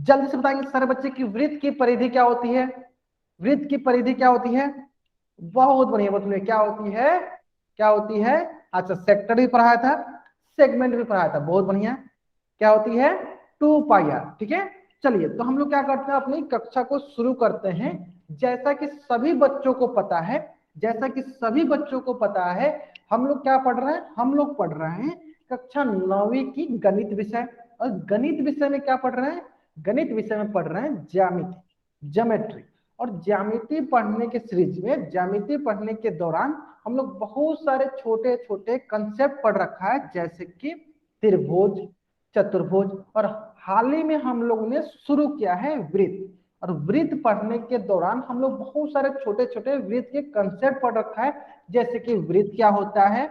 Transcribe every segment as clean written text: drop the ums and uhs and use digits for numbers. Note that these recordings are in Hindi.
जल्दी से बताएंगे सारे बच्चे कि वृत्त की परिधि क्या होती है। वृत्त की परिधि क्या होती है? बहुत बढ़िया बच्चों, क्या होती है? क्या होती है? अच्छा, सेक्टर भी पढ़ाया था, सेगमेंट भी पढ़ाया था, बहुत बढ़िया। क्या होती है? 2πr। ठीक है, चलिए तो हम लोग क्या करते हैं, अपनी कक्षा को शुरू करते हैं। जैसा कि सभी बच्चों को पता है, जैसा कि सभी बच्चों को पता है, हम लोग क्या पढ़ रहे हैं? हम लोग पढ़ रहे हैं कक्षा 9वीं की गणित विषय। और गणित विषय में क्या पढ़ रहे हैं? गणित विषय में पढ़ रहे हैं ज्यामिति, ज्योमेट्री। और ज्यामिति पढ़ने के सीरीज में, ज्यामिति पढ़ने के दौरान हम लोग बहुत सारे छोटे छोटे कंसेप्ट पढ़ रखा है, जैसे कि त्रिभुज, चतुर्भुज, और हाल ही में हम लोग ने शुरू किया है वृत्त। और वृत्त पढ़ने के दौरान हम लोग बहुत सारे छोटे छोटे वृत्त के कंसेप्ट पढ़ रखा है, जैसे कि वृत्त क्या होता है,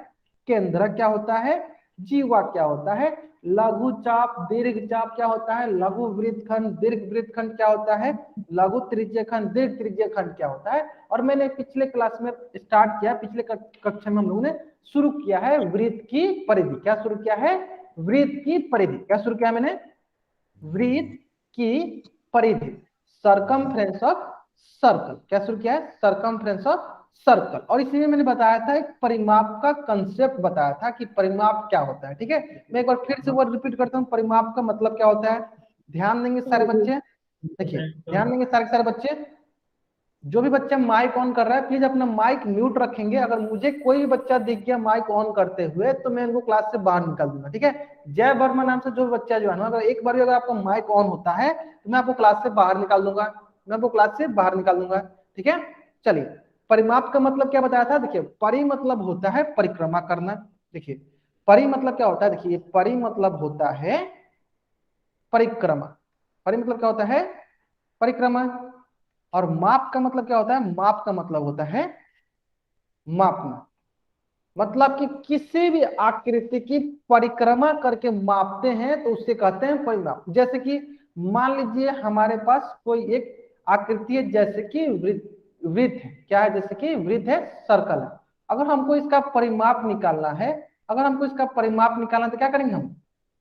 केंद्र क्या होता है, जीवा क्या होता है, लघु चाप, दीर्घ चाप क्या होता है, लघु वृत्तखंड, दीर्घ वृत्तखंड क्या होता है, लघु त्रिज्यखंड, दीर्घ त्रिज्यखंड क्या होता है। और मैंने पिछले क्लास में स्टार्ट किया, पिछले कक्षा में हम लोगों ने शुरू किया है वृत्त की परिधि। क्या शुरू किया है? वृत्त की परिधि। क्या शुरू किया मैंने? वृत्त की परिधि, सर्कमफ्रेंस ऑफ सर्कल। क्या शुरू किया है? Circumference of circle. और इसी मैंने बताया था, एक परिमाप का कंसेप्ट बताया था कि परिमाप क्या होता है। ठीक है, मैं एक बार फिर से वर्ड रिपीट करता हूं, परिमाप का मतलब क्या होता है। ध्यान देंगे सारे बच्चे, देखिए ध्यान देंगे सारे बच्चे। जो भी बच्चा माइक ऑन कर रहा है, प्लीज अपना माइक म्यूट रखेंगे। अगर मुझे कोई भी बच्चा दिख गया माइक ऑन करते हुए, तो मैं उनको क्लास से बाहर निकाल दूंगा। ठीक है, जय वर्मा नाम से जो बच्चा जो है ना, अगर एक बार भी अगर आपका माइक ऑन होता है, तो मैं आपको क्लास से बाहर निकाल दूंगा, मैं आपको क्लास से बाहर निकाल दूंगा। ठीक है, चलिए परिमाप का मतलब क्या बताया था। देखिए, परि मतलब होता है परिक्रमा करना। देखिए परि मतलब क्या होता है, देखिए परि मतलब होता है परिक्रमा। परि मतलब क्या होता है? परिक्रमा। और माप का मतलब क्या होता है? माप का मतलब होता है मापना। मतलब कि किसी भी आकृति की परिक्रमा करके मापते हैं तो उससे कहते हैं परिमाप। जैसे कि मान लीजिए हमारे पास कोई एक आकृति है, जैसे कि वृत्त, वृत्त है, क्या है? जैसे कि वृत्त है, सर्कल है। अगर हमको इसका परिमाप निकालना है, अगर हमको इसका परिमाप निकालना है, तो क्या करेंगे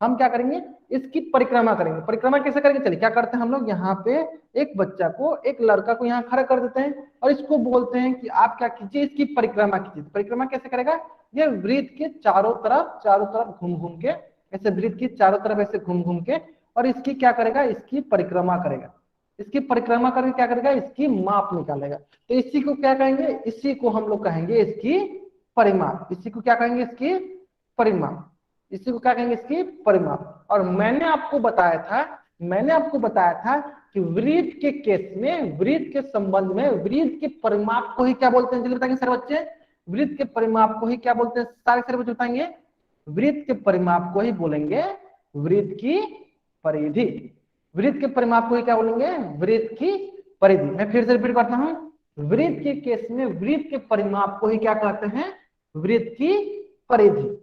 हम क्या करेंगे? इसकी परिक्रमा करेंगे। परिक्रमा कैसे करेंगे? चलिए क्या करते हैं हम लोग, यहाँ पे एक बच्चा को, एक लड़का को यहाँ खड़ा कर देते हैं और इसको बोलते हैं कि आप क्या कीजिए, इसकी परिक्रमा कीजिए। परिक्रमा कैसे करेगा? ये वृत्त के चारों तरफ घूम घूम के, ऐसे वृत्त की चारों तरफ ऐसे घूम घूम के, और इसकी क्या करेगा? इसकी परिक्रमा करेगा। इसकी परिक्रमा करके क्या करेगा? इसकी माप निकालेगा। तो इसी को क्या कहेंगे? इसी को हम लोग कहेंगे इसकी परिमाप। इसी को क्या कहेंगे? इसकी परिमाप। इसी को क्या कहेंगे? इसकी परिमाप। और मैंने आपको बताया था कि वृत्त के केस में, वृत्त के संबंध में, वृत्त के परिमाप को ही क्या बोलते हैं? जल्दी बताएंगे सर बच्चे, वृत्त के परिमाप को ही क्या बोलते हैं? सारे बच्चे बताएंगे, वृत्त के परिमाप को ही बोलेंगे वृत्त की परिधि। वृत्त के परिमाप को ही क्या बोलेंगे? वृत्त की परिधि। मैं फिर से रिपीट करता हूं, वृत्त के केस में वृत्त के परिमाप को ही क्या कहते हैं? वृत्त की परिधि,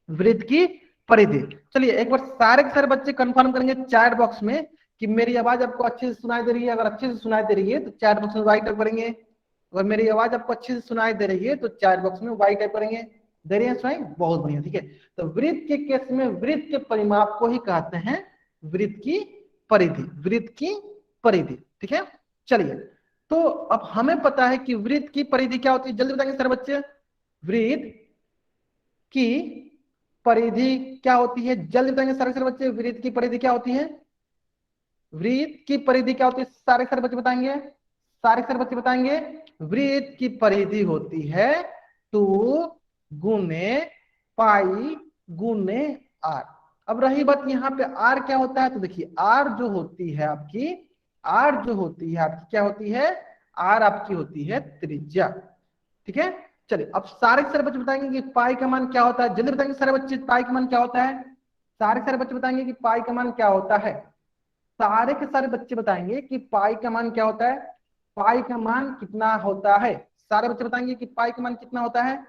वृत्त की परिधि। चलिए एक बार सारे के सारे बच्चे कंफर्म करेंगे चैट बॉक्स में कि मेरी आवाज आपको अच्छे से सुनाई दे रही है। अगर अच्छे से सुनाई दे रही है तो चैट बॉक्स में वाई टाइप करेंगे। अगर मेरी आवाज आपको अच्छे से सुनाई दे रही है तो चैट बॉक्स में वाई टाइप करेंगे। दे रही है सुनाई? बहुत बढ़िया। ठीक है, तो वृत्त के केस में वृत्त के परिमाप को ही कहते हैं वृत्त की परिधि, वृत्त की परिधि। ठीक है, चलिए तो अब हमें पता है कि वृत्त की परिधि क्या होती है। जल्दी बताएंगे सारे बच्चे, वृत्त की परिधि क्या होती है? जल्दी बताएंगे सारे बच्चे, वृत्त की परिधि क्या होती है? वृत्त की परिधि क्या होती है? सारे बच्चे बताएंगे, सारे बच्चे बताएंगे। वृत्त की परिधि होती है 2 गुने पाई गुने आर। अब रही बात यहाँ पे आर क्या होता है, तो देखिए आर जो होती है आपकी, आर जो होती है आपकी क्या होती है? आर आपकी होती है त्रिज्या। ठीक है, चलिए अब सारे बच्चे बताएंगे कि पाई का मान क्या होता है। जल्दी बताएंगे सारे बच्चे, पाई का मान क्या होता है? सारे बच्चे बताएंगे कि पाई का मान क्या होता है। सारे के सारे बच्चे बताएंगे कि पाई का मान क्या होता है। पाई का मान कितना होता है? सारे बच्चे बताएंगे कि पाई का मान कितना होता है।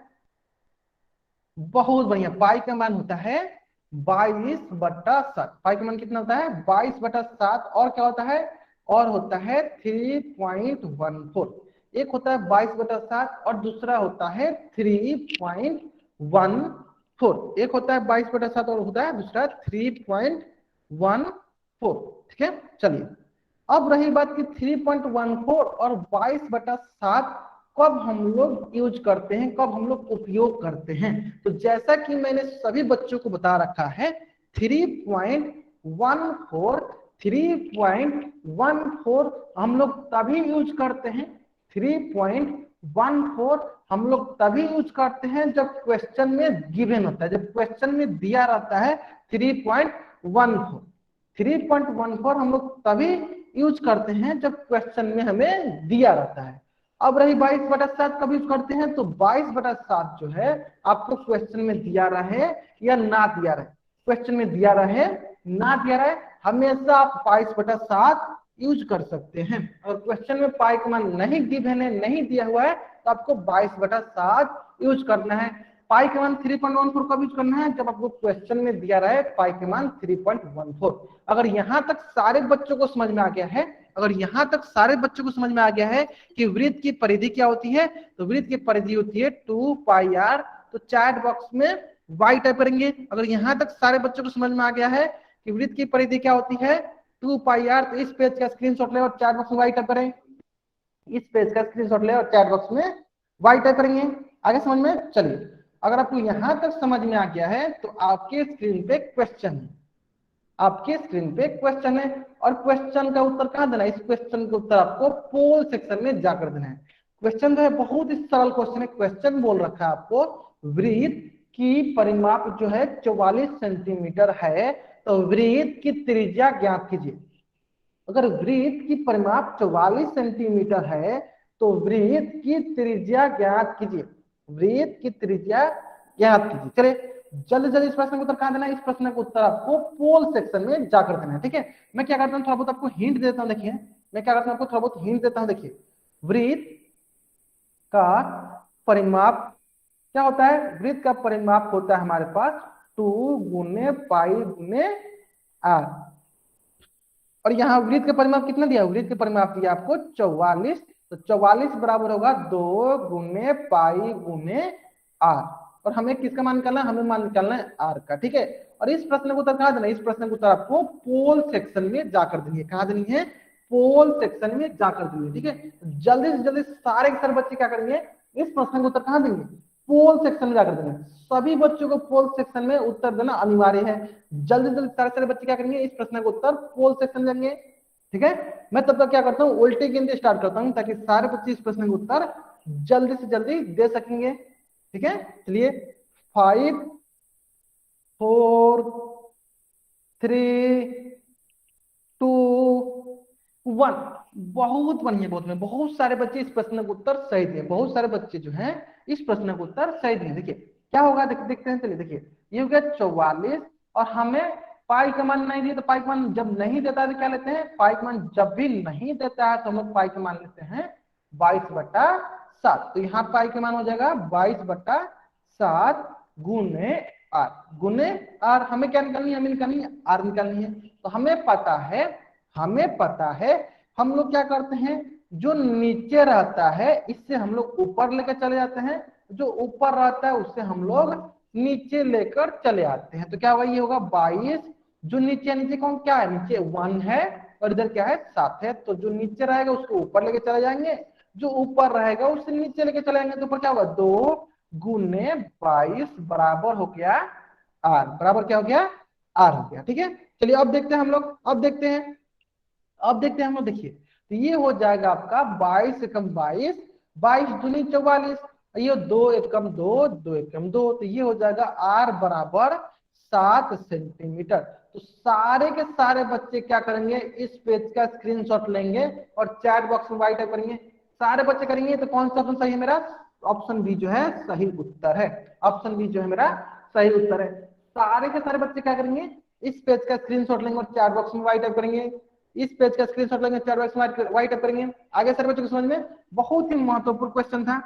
बहुत बढ़िया, पाई का मान होता है 22/7। पाई का मान कितना होता है? 22/7। और क्या होता है? और होता है 3.14। एक होता है 22/7 और दूसरा होता है 3.14। एक होता है 22/7 और होता है दूसरा 3.14। ठीक है। चलिए अब रही बात कि 3.14 और 22/7 कब हम लोग यूज करते हैं, कब हम लोग उपयोग करते हैं। तो जैसा कि मैंने सभी बच्चों को बता रखा है 3.14 3.14 हम लोग तभी यूज करते हैं, 3.14 हम लोग तभी यूज करते हैं जब क्वेश्चन में गिवन होता है, जब क्वेश्चन में दिया रहता है 3.14 हम लोग तभी यूज करते हैं जब क्वेश्चन में हमें दिया रहता है। अब रही 22/7 कब यूज करते हैं, तो 22/7 जो है आपको क्वेश्चन में दिया रहे या ना दिया रहे, क्वेश्चन में दिया रहे ना दिया रहे, हमेशा आप 22/7 यूज कर सकते हैं। और क्वेश्चन में पाई का मान नहीं गिवन है, नहीं दिया हुआ है, तो आपको 22/7 यूज करना है। पाई के मान 3.14 कब यूज करना है, जब आपको क्वेश्चन में दिया रहे पाई के मान 3.14। अगर यहां तक सारे बच्चों को समझ में आ गया है, अगर यहां तक सारे बच्चों को समझ में आ गया है कि वृत्त की परिधि क्या होती है, तो वृत्त की परिधि होती है 2πr। तो चैट बॉक्स में y टाइप करेंगे। अगर यहां तक सारे बच्चों को समझ में आ गया है कि वृत्त की परिधि क्या होती है 2πr, तो इस पेज का स्क्रीनशॉट ले और चैट बॉक्स में y टाइप करें, इस पेज का स्क्रीनशॉट ले और चैट बॉक्स में y टाइप करेंगे। आगे समझ में। चलिए अगर आपको यहां तक समझ में आ गया है तो आपके स्क्रीन पे क्वेश्चन है, आपके स्क्रीन पे क्वेश्चन है, और क्वेश्चन का उत्तर कहां देना है, इस क्वेश्चन का उत्तर आपको पोल सेक्शन में जाकर देना है। क्वेश्चन जो है बहुत ही सरल क्वेश्चन है। क्वेश्चन बोल रखा है आपको वृत्त की परिमाप जो है 44 सेंटीमीटर है, तो वृत्त की त्रिज्या ज्ञात कीजिए। अगर वृत्त की परिमाप 44 सेंटीमीटर है तो वृत्त की त्रिज्या ज्ञात कीजिए, वृत्त की त्रिज्या ज्ञात कीजिए। चलिए जल्दी जल्दी इस प्रश्न का उत्तर कहां देना है, इस प्रश्न का उत्तर आपको पोल सेक्शन में जाकर देना है। ठीक है, मैं क्या करता हूं थोड़ा बहुत आपको हिंट देता हूं। देखिए मैं क्या करता हूं, आपको थोड़ा बहुत हिंट देता हूं। देखिए वृत्त का परिमाप क्या होता है, वृत्त का परिमाप होता है हमारे पास 2 × π × r, और यहाँ वृत्त का परिमाप कितना दिया, वृत्त का परिमाप दिया आपको 44, तो 44 बराबर होगा 2 × π × r, और हमें किसका मान निकालना है, हमें मान निकालना है r का। ठीक है, और इस प्रश्न को उत्तर कहां देना है, इस प्रश्न को उत्तर आपको पोल सेक्शन में जाकर देनी है। कहां देनी है, पोल सेक्शन में जाकर देनी है। ठीक है, जल्दी से जल्दी सारे के सारे बच्चे क्या करेंगे, इस प्रश्न को उत्तर कहां देंगे, पोल सेक्शन में जाकर देंगे। सभी बच्चों को पोल सेक्शन में उत्तर देना अनिवार्य है। जल्दी जल्दी सारे सारे बच्चे क्या करेंगे, इस प्रश्न का उत्तर पोल सेक्शन में देंगे। ठीक है, मैं तब तक क्या करता हूँ उल्टे गिनती स्टार्ट करता हूँ ताकि सारे बच्चे इस प्रश्न का उत्तर जल्दी से जल्दी दे सकेंगे। ठीक है, चलिए 5 4 3 2 1। बहुत बढ़िया, बहुत सारे बच्चे इस प्रश्न का उत्तर सही दिए, बहुत सारे बच्चे जो हैं इस प्रश्न का उत्तर सही दिए। देखिए क्या होगा, देखते हैं। चलिए देखिए ये हो गया 44, और हमें पाई का मान नहीं दिया, तो पाई का मान जब नहीं देता है तो क्या लेते हैं, पाई का मान जब भी नहीं देता है तो हम लोग पाई का मान लेते हैं 22/7। तो यहाँ पाई का मान हो जाएगा 22/7 गुने r, गुने r। हमें क्या निकालनी है, हमें निकालनी है r निकालनी है। तो हमें पता है हम लोग क्या करते हैं, जो नीचे रहता है इससे हम लोग ऊपर लेकर चले जाते हैं, जो ऊपर रहता है उससे हम लोग नीचे लेकर चले आते हैं। तो क्या होगा, ये होगा 22, जो नीचे कौन क्या है, नीचे 1 है और इधर क्या है 7 है, तो जो नीचे रहेगा उसको ऊपर लेके चले जाएंगे, जो ऊपर रहेगा उससे नीचे लेके चले जाएंगे। तो ऊपर क्या होगा 2 गुने 22 बराबर हो गया r, बराबर क्या हो गया r हो गया। ठीक है, चलिए अब देखते हैं हम लोग, अब देखते हैं हम लोग। देखिए तो ये हो जाएगा आपका 22 एकम 22, 22 दूनी 44, ये 2 एकम 2, 2 एकम 2, तो ये हो जाएगा r बराबर 7 सेंटीमीटर। तो सारे के सारे बच्चे क्या करेंगे, इस पेज का स्क्रीनशॉट लेंगे और चैट बॉक्स में वाइट टाइप करेंगे। सारे बच्चे करेंगे, तो कौन सा ऑप्शन सही है, मेरा ऑप्शन बी जो है सही उत्तर है, ऑप्शन बी जो है मेरा सही उत्तर है। सारे के सारे बच्चे क्या करेंगे, इस पेज का स्क्रीनशॉट लेंगे और चैट बॉक्स में वाइट टाइप करेंगे, इस पेज का स्क्रीनशॉट लेंगे, चैट बॉक्स में वाइट टाइप करेंगे। आगे सारे बच्चों को समझ में, बहुत ही महत्वपूर्ण क्वेश्चन था,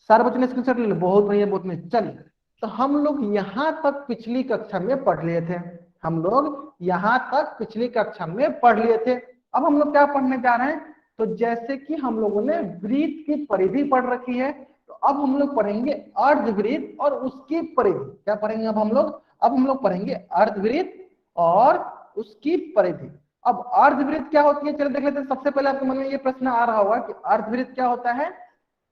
सारे बच्चों ने स्क्रीनशॉट ले लिया, बहुत बढ़िया, बहुत बढ़िया। चलिए तो हम लोग यहाँ तक पिछली कक्षा में पढ़ लिए थे, हम लोग यहाँ तक पिछली कक्षा में पढ़ लिए थे। अब हम लोग क्या पढ़ने जा रहे हैं, तो जैसे कि हम लोगों ने वृत्त की परिधि पढ़ रखी है, तो अब हम लोग पढ़ेंगे अर्धवृत्त और उसकी परिधि। क्या पढ़ेंगे अब हम लोग, अब हम लोग पढ़ेंगे अर्धवृत्त और उसकी परिधि। अब अर्धवृत्त क्या होती है, चलो देख लेते हैं। सबसे पहले आपके मन में ये प्रश्न आ रहा होगा कि अर्धवृत्त क्या होता है,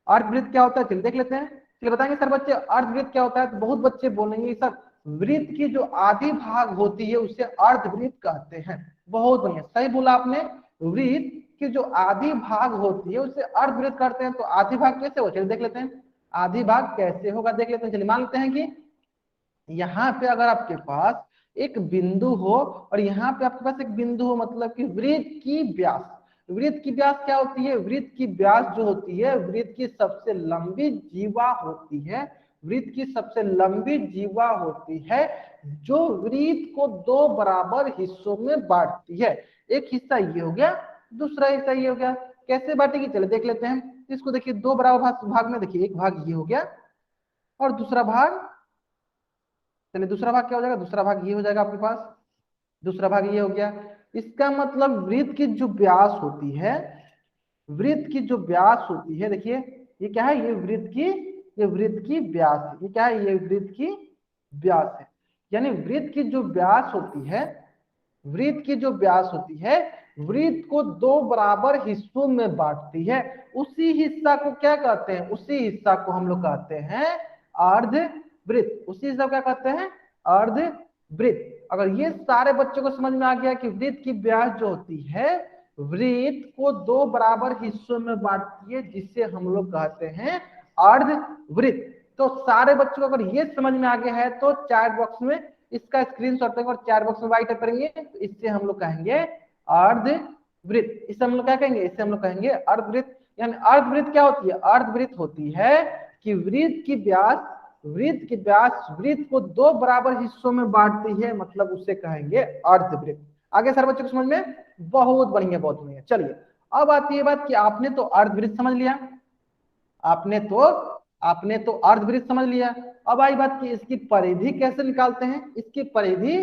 अर्धवृत्त क्या होता है, चलिए देख लेते हैं। चलिए बताएंगे सर बच्चे अर्धवृत्त क्या होता है, तो बहुत बच्चे बोलेंगे सर वृत्त की जो आधी भाग होती है उसे अर्धवृत्त कहते हैं। बहुत बढ़िया, सही बोला आपने, वृत्त की जो आधी भाग होती है उसे अर्धवृत्त करते हैं। तो आधी भाग कैसे हो, चलिए देख लेते हैं आधी भाग कैसे होगा, देख लेते हैं। चलिए मान लेते हैं कि यहाँ पे अगर आपके पास एक बिंदु हो और यहाँ पे आपके पास एक बिंदु हो, मतलब कि वृत्त की व्यास, वृत्त की व्यास क्या होती है, वृत्त की व्यास जो होती है वृत्त की सबसे लंबी जीवा होती है, वृत्त की सबसे लंबी जीवा होती है जो वृत्त को दो बराबर हिस्सों में बांटती है। एक हिस्सा ये हो गया, दूसरा हिस्सा ये हो गया। कैसे बांटेगी, चले देख लेते हैं। इसको देखिए दो बराबर भाग में, देखिए एक भाग ये हो गया और दूसरा भाग, चलिए दूसरा भाग क्या हो जाएगा, दूसरा भाग ये हो जाएगा आपके पास, दूसरा भाग ये हो गया। इसका मतलब वृत्त की जो व्यास होती है, वृत्त की जो व्यास होती है, देखिए ये क्या है, ये वृत्त की, ये वृत्त की व्यास है। ये क्या है, ये वृत्त की व्यास है। यानी वृत्त की जो व्यास होती है, वृत्त की जो व्यास होती है वृत्त को दो बराबर हिस्सों में बांटती है। उसी हिस्सा को क्या कहते हैं, उसी हिस्सा को हम लोग कहते हैं अर्धवृत्त। उसी हिस्सा को क्या कहते हैं, अर्धवृत्त। अगर ये सारे बच्चों को समझ में आ गया कि वृत्त की व्यास जो होती है वृत्त को दो बराबर हिस्सों में बांटती है, जिसे हम लोग कहते हैं अर्धवृत्त। तो सारे बच्चों को अगर ये समझ में आ गया है तो चैट बॉक्स में इसका स्क्रीनशॉट लेंगे और चैट बॉक्स में राइट करेंगे, तो इससे हम लोग कहेंगे अर्धवृत्त। इसे हम लोग क्या कहेंगे, इसे हम लोग कहेंगे अर्धवृत्त। यानी अर्धवृत्त क्या होती है, अर्धवृत्त होती है कि वृत्त की व्यास, वृत्त की व्यास वृत्त को दो बराबर हिस्सों में बांटती है, मतलब उसे कहेंगे अर्धवृत्त। आगे सर बच्चों को समझ में, बहुत बढ़िया बहुत बढ़िया। चलिए अब आती है बात कि आपने तो अर्धवृत्त समझ लिया, आपने तो अर्धवृत्त समझ लिया। अब आई बात कि इसकी परिधि कैसे निकालते हैं, इसकी परिधि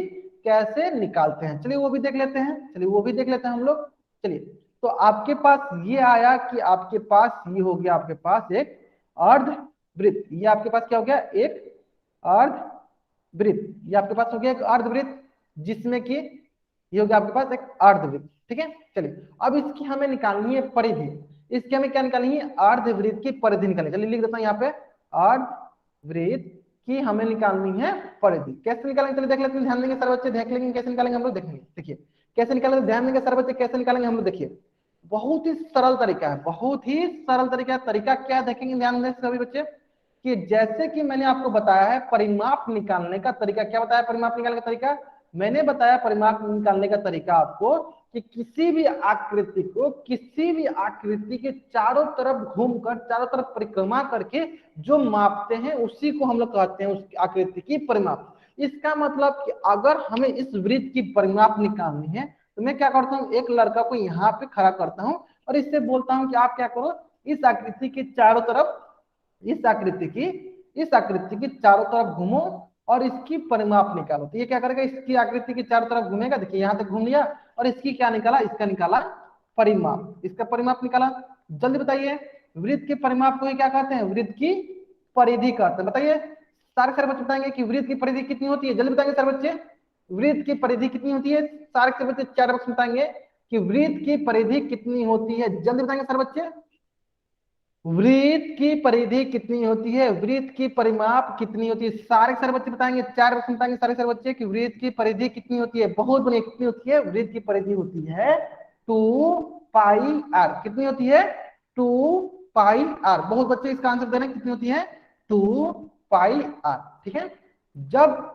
कैसे निकालते हैं, चलिए वो भी देख लेते हैं, चलिए वो भी देख लेते हैं हम लोग। चलिए तो आपके पास ये आया कि आपके पास ये हो गया, आपके पास एक अर्धवृत्त, ये आपके पास क्या हो गया, एक अर्धवृत्त, ये आपके पास हो गया एक अर्धवृत्त, जिसमें कि ये हो गया आपके पास एक अर्धवृत्त। ठीक है, चलिए अब इसकी हमें निकालनी है परिधि। इसकी हमें क्या निकालनी है, अर्धवृत्त की परिधि निकालनी। चलिए लिख देता हूं यहाँ पे, अर्धवृत्त की हमें निकालनी है परिधि। कैसे निकालेंगे, चलिए देख लेते हैं, ध्यान देंगे सर बच्चे, देख लेंगे कैसे निकालेंगे हम लोग, देखेंगे। देखिए कैसे निकालेंगे, ध्यान देंगे सर बच्चे, कैसे निकालेंगे हम लोग, देखिए बहुत ही सरल तरीका है, बहुत ही सरल तरीका। तरीका क्या देखेंगे, ध्यान दें सभी बच्चे, कि जैसे कि मैंने आपको बताया है परिमाप निकालने का तरीका। क्या बताया परिमाप निकालने का तरीका, मैंने बताया परिमाप निकालने का तरीका आपको कि किसी भी आकृति को, किसी भी आकृति के चारों तरफ घूमकर, चारों तरफ परिक्रमा करके जो मापते हैं उसी को हम लोग कहते हैं उस आकृति की परिमाप। इसका मतलब कि अगर हमें इस वृत्त की परिमाप निकालनी है तो मैं क्या करता हूँ, एक लड़का को यहाँ पे खड़ा करता हूँ और इससे बोलता हूँ कि आप क्या करो, इस आकृति के चारों तरफ, इस आकृति की चारों तरफ घूमो और इसकी परिमाप निकालो। तो ये क्या करेगा, इसकी आकृति की चारों तरफ घूमेगा, देखिए यहाँ तक घूम लिया और इसकी क्या निकाला, इसका निकाला परिमाप, इसका परिमाप निकाला। जल्दी बताइए वृत्त के परिमाप को ही क्या कहते हैं, वृत्त की परिधि कहते हैं। बताइए सारे सर बच्चे बताएंगे कि वृत्त की परिधि कितनी होती है, जल्दी बताएंगे सर बच्चे, वृत्त की परिधि कितनी होती है, सारे सर बच्चे चैट बॉक्स में बताएंगे कि वृत्त की परिधि कितनी होती है, जल्दी बताएंगे सर बच्चे, वृत्त की परिधि कितनी होती है, वृत्त की परिमाप कितनी होती है। सारे सर बच्चे बताएंगे, चार बच्चे बताएंगे सारे सर बच्चे कि वृत्त की परिधि कितनी होती है। बहुत बढ़िया, कितनी होती है, वृत्त की परिधि होती है 2πr। कितनी होती है, 2πr। बहुत बच्चे इसका आंसर दे रहे हैं, कितनी होती है, 2πr। ठीक है, जब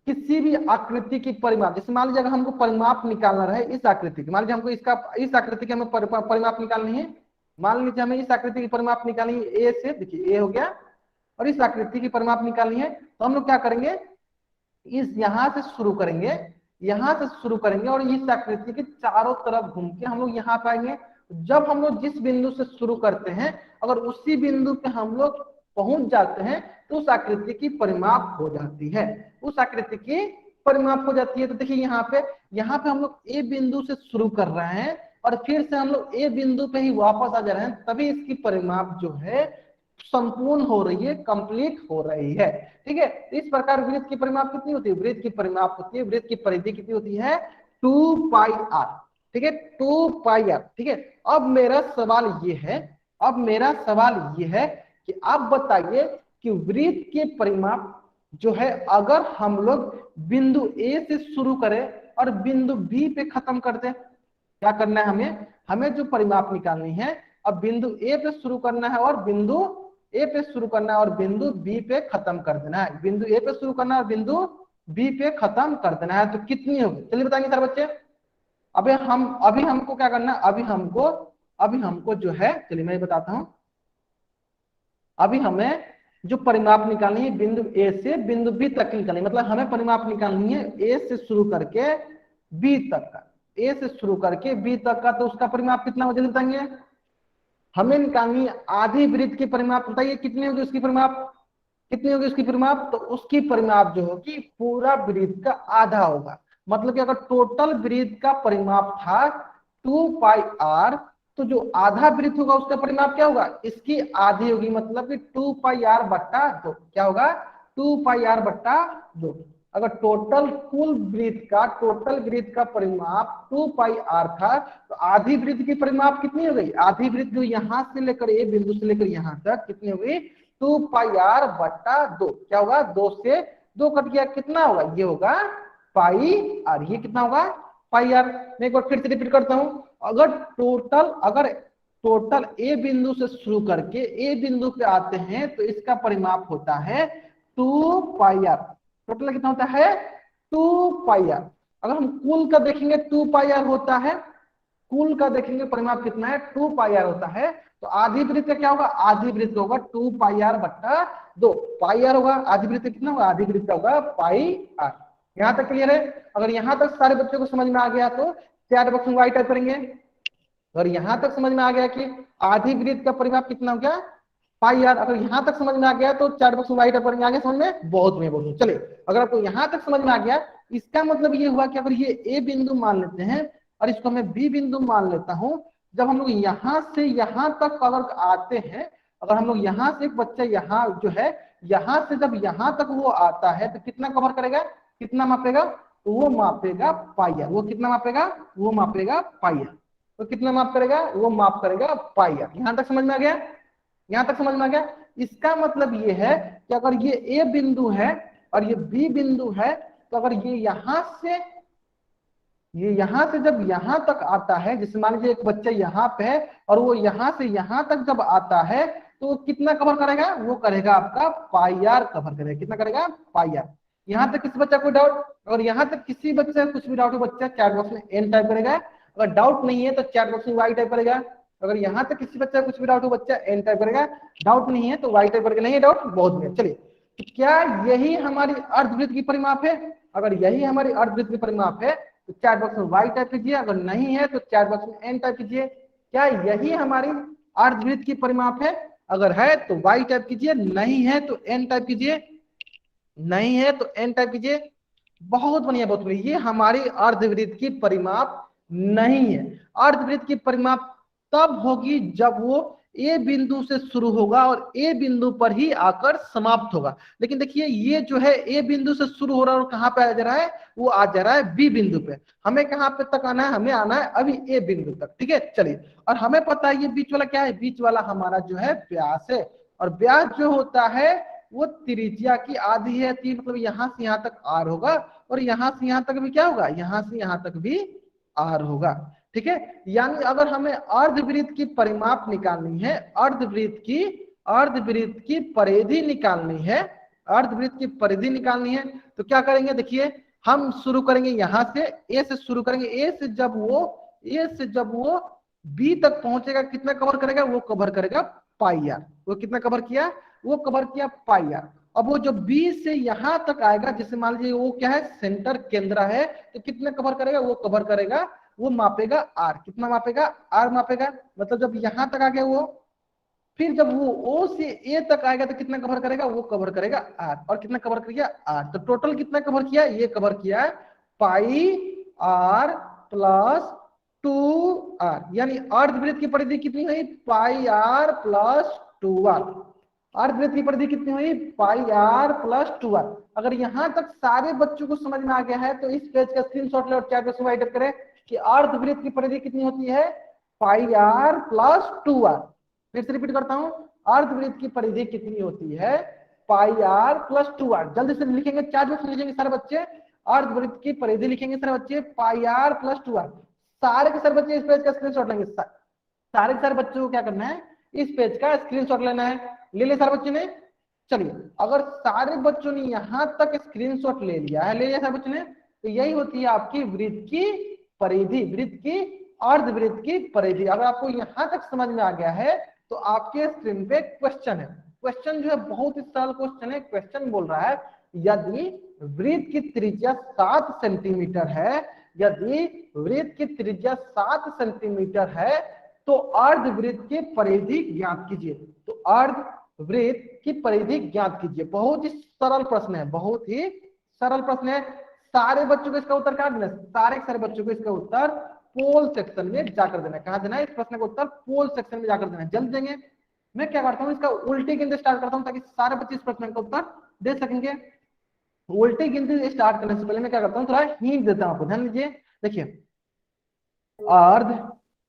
किसी भी आकृति की परिमाप, जैसे मान लीजिए अगर हमको परिमाप निकालना रहे इस आकृति की, मान लीजिए हमको इसका, इस आकृति की हमें परिमाप निकालनी है, मान लीजिए हमें इस आकृति की परिमाप निकालनी है ए से, देखिए ए हो गया, और इस आकृति की परिमाप निकालनी है, तो हम लोग क्या करेंगे, इस यहां से शुरू करेंगे, यहां से शुरू करेंगे और इस आकृति के चारों तरफ घूम के हम लोग यहाँ पे आएंगे। जब हम लोग जिस बिंदु से शुरू करते हैं अगर उसी बिंदु पे हम लोग पहुंच जाते हैं तो उस आकृति की परिमाप हो जाती है, उस आकृति की परिमाप हो जाती है। तो देखिए यहाँ पे हम लोग ए बिंदु से शुरू कर रहे हैं और फिर से हम लोग ए बिंदु पे ही वापस आ जा रहे हैं, तभी इसकी परिमाप जो है संपूर्ण हो रही है, कंप्लीट हो रही है। ठीक है, इस प्रकार वृत्त की परिमाप कितनी होती है, वृत्त की परिमाप होती है, वृत्त की परिधि कितनी होती है 2πr। ठीक है, 2πr। ठीक है, अब मेरा सवाल ये है, अब मेरा सवाल ये है कि आप बताइए कि वृत्त के परिमाप जो है अगर हम लोग बिंदु ए से शुरू करें और बिंदु बी पे खत्म कर दें, क्या करना है हमें, हमें जो परिमाप निकालनी है, अब बिंदु ए पे शुरू करना है और बिंदु ए पे शुरू करना है और बिंदु बी पे खत्म कर देना है, बिंदु ए पे शुरू करना है और बिंदु बी पे खत्म कर देना है। तो कितनी होगी, चलिए बताएंगे सर बच्चे। अभी हमको क्या करना है, अभी हमको जो है, चलिए मैं बताता हूं, अभी हमें जो परिमाप निकालनी है बिंदु ए से बिंदु बी तक की निकालनी, मतलब हमें परिमाप निकालनी है ए से शुरू करके बी तक का, ए से शुरू करके बी तक का, तो उसका परिमाप कितना हो, जल्दी बताएंगे। हमें निकालनी है आधी वृत्त की परिमाप, बताइए कितनी होगी उसकी परिमाप, कितनी होगी उसकी परिमाप, तो उसकी परिमाप जो होगी पूरा वृत्त का आधा होगा। मतलब कि अगर टोटल वृत्त का परिमाप था 2πr, तो जो आधा वृत्त होगा उसका परिमाप क्या होगा, इसकी आधी होगी, मतलब कि 2πr बट्टा 2, क्या होगा 2πr बट्टा 2। अगर टोटल वृत्त का परिमाप 2πr था, तो आधी वृत्त की परिमाप कितनी हो गई, आधी वृत्त जो यहां से लेकर ए बिंदु से लेकर यहां तक कितनी हो गई 2πr बट्टा 2, क्या होगा 2 से 2 कट गया, कितना होगा, ये होगा πr, ये कितना होगा πr। मैं एक बार फिर से रिपीट करता हूं, अगर टोटल ए बिंदु से शुरू करके ए बिंदु पे आते हैं तो इसका परिमाप होता है 2πr। टोटल कितना होता है 2πr। अगर हम कुल का देखेंगे 2πr होता है, कुल का देखेंगे परिमाप कितना है 2πr होता है, तो आधी वृत्त का क्या होगा, आधी वृत्त होगा 2πr बट्टा 2, πr होगा, आधी वृत्त कितना होगा, आधी वृत्त का होगा πr। यहां तक क्लियर है। अगर यहां तक सारे बच्चों को समझ में आ गया तो चैट बॉक्स में वाइट टाइप करेंगे। अगर यहां तक समझ में आ गया कि आधी वृत्त का परिमाप कितना हो गया πr, अगर यहां तक समझ में आ गया तो चैट बॉक्स में वाइट टाइप करेंगे, आगे समझ में, बहुत में बहुत। चलिए, अगर आपको यहां तक समझ में आ गया, इसका मतलब ये हुआ कि अगर ये ए बिंदु मान लेते हैं और इसको मैं बी बिंदु मान लेता हूं, जब हम लोग यहां से यहां तक अगर आते हैं, अगर हम लोग यहां से एक बच्चा यहाँ जो है यहां से जब यहां तक वो आता है तो कितना कवर करेगा, कितना मापेगा, तो वो मापेगा πr, वो कितना मापेगा, वो मापेगा πr, तो कितना माप करेगा, वो माप करेगा πr। यहां तक समझ में आ गया, यहां तक समझ में आ गया। इसका मतलब ये है कि अगर ये ए बिंदु है और ये बी बिंदु है, तो अगर ये यहां से जब यहां तक आता है, जैसे मान लीजिए एक बच्चा यहाँ पे है और वो यहां से यहां तक जब आता है तो वो कितना कवर करेगा, वो करेगा आपका πr कवर करेगा, कितना करेगा πr। यहाँ तक किसी बच्चा कोई डाउट, अगर यहाँ तक किसी बच्चे कुछ भी डाउट हो, बच्चा चैट बॉक्स में एन टाइप करेगा, अगर डाउट नहीं है तो चैट बॉक्स में वाई टाइप करेगा। अगर यहाँ तक किसी बच्चा कुछ भी डाउट हो, बच्चा एन टाइप करेगा, डाउट नहीं है तो वाई टाइप करेगा, नहीं है डाउट, बहुत बढ़िया। चलिए, तो क्या यही हमारी अर्धवृत्त की परिमाप है, अगर यही हमारी अर्धवृत्त की परिमाप है तो चैट बॉक्स में वाई टाइप कीजिए, अगर नहीं है तो चैट बॉक्स में एन टाइप कीजिए। क्या यही हमारी अर्धवृत्त की परिमाप है, अगर है तो वाई टाइप कीजिए, नहीं है तो एन टाइप कीजिए, नहीं है तो एन टाइप कीजिए। बहुत बढ़िया, बहुत बढ़िया, ये हमारी अर्धवृत्त की परिमाप नहीं है। अर्धवृत्त की परिमाप तब होगी जब वो ए बिंदु से शुरू होगा और ए बिंदु पर ही आकर समाप्त होगा। लेकिन देखिए ये जो है ए बिंदु से शुरू हो रहा है और कहां पे आ जा रहा है, वो आ जा रहा है बी बिंदु पे। हमें कहां पे तक आना है, हमें आना है अभी ए बिंदु तक। ठीक है, चलिए, और हमें पता है ये बीच वाला क्या है, बीच वाला हमारा जो है व्यास है, और व्यास जो होता है वो त्रिज्या की आधी है, मतलब यहां से यहां तक आर होगा और यहां से यहां तक भी क्या होगा, यहां से यहां तक भी आर होगा। ठीक है, यानी अगर हमें अर्धवृत्त की परिमाप निकालनी है, अर्धवृत्त की परिधि निकालनी है, अर्धवृत्त की परिधि निकालनी है, तो क्या करेंगे, देखिए हम शुरू करेंगे यहां से, ए से शुरू करेंगे, ए से जब वो बी तक पहुंचेगा कितना कवर करेगा, वो कवर करेगा πr। वो कितना कवर किया, वो कवर किया πr। अब वो जो बी से यहां तक आएगा, जैसे मान लीजिए वो क्या है, सेंटर केंद्र है, तो कितना कवर करेगा, वो कवर करेगा, वो मापेगा आर, कितना मापेगा, आर मापेगा। मतलब जब यहां तक आ गया वो, फिर जब वो ओ से ए तक आएगा तो कितना कवर करेगा, वो कवर करेगा आर, और कितना कवर किया आर। तो टोटल कितना कवर किया, ये कवर किया πr प्लस 2r, यानी अर्धवृत्त की परिधि कितनी हुई πr प्लस 2r। अर्धवृत्त की परिधि कितनी हुई, पाई आर प्लस 2r। अगर यहां तक सारे बच्चों को समझ में आ गया है तो इस पेज का स्क्रीनशॉट ले और चैट बॉक्स में राइट अप करें कि अर्धवृत्त की परिधि कितनी होती है, पाई आर प्लस 2r। फिर से रिपीट करता हूं, अर्धवृत्त की परिधि कितनी होती है, पाई आर प्लस 2r। जल्दी से लिखेंगे, चैट बॉक्स में लिखेंगे सारे बच्चे, अर्धवृत्त की परिधि लिखेंगे सारे बच्चे, पाई आर प्लस 2r। सारे के सारे बच्चे इस पेज का स्क्रीनशॉट लेंगे, सारे के सारे बच्चों को क्या करना है, इस पेज का स्क्रीनशॉट लेना है। ले लिया सारे बच्चों ने, चलिए अगर सारे बच्चों ने यहां तक स्क्रीनशॉट ले लिया है, ले लिया सारे बच्चों ने, तो यही होती है आपकी वृत्त की परिधि, वृत्त की अर्धवृत्त की परिधि। अगर आपको यहां तक समझ में आ गया है तो आपके स्क्रीन पे क्वेश्चन है, क्वेश्चन जो है बहुत ही सरल क्वेश्चन है। क्वेश्चन बोल रहा है यदि वृत्त की त्रिज्या 7 सेंटीमीटर है, यदि वृत्त की त्रिज्या 7 सेंटीमीटर है तो अर्धवृत्त की परिधि ज्ञात कीजिए। तो अर्धवृत्त की परिधि ज्ञात कीजिए। बहुत ही सरल प्रश्न है, बहुत ही सरल प्रश्न है। सारे बच्चों को इसका उत्तर कहां देना है, सारे बच्चों को इसका उत्तर पोल सेक्शन में जाकर देना है। कहां देना है, इस प्रश्न का उत्तर पोल सेक्शन में जाकर देना है। जल्द देंगे। मैं क्या करता हूं, इसका उल्टी गिनती स्टार्ट करता हूं ताकि सारे बच्चे इस प्रश्न का उत्तर दे सकेंगे। उल्टी गिनती स्टार्ट करने से पहले मैं क्या करता हूं, थोड़ा हिंट देता हूं आपको, ध्यान दीजिए। देखिए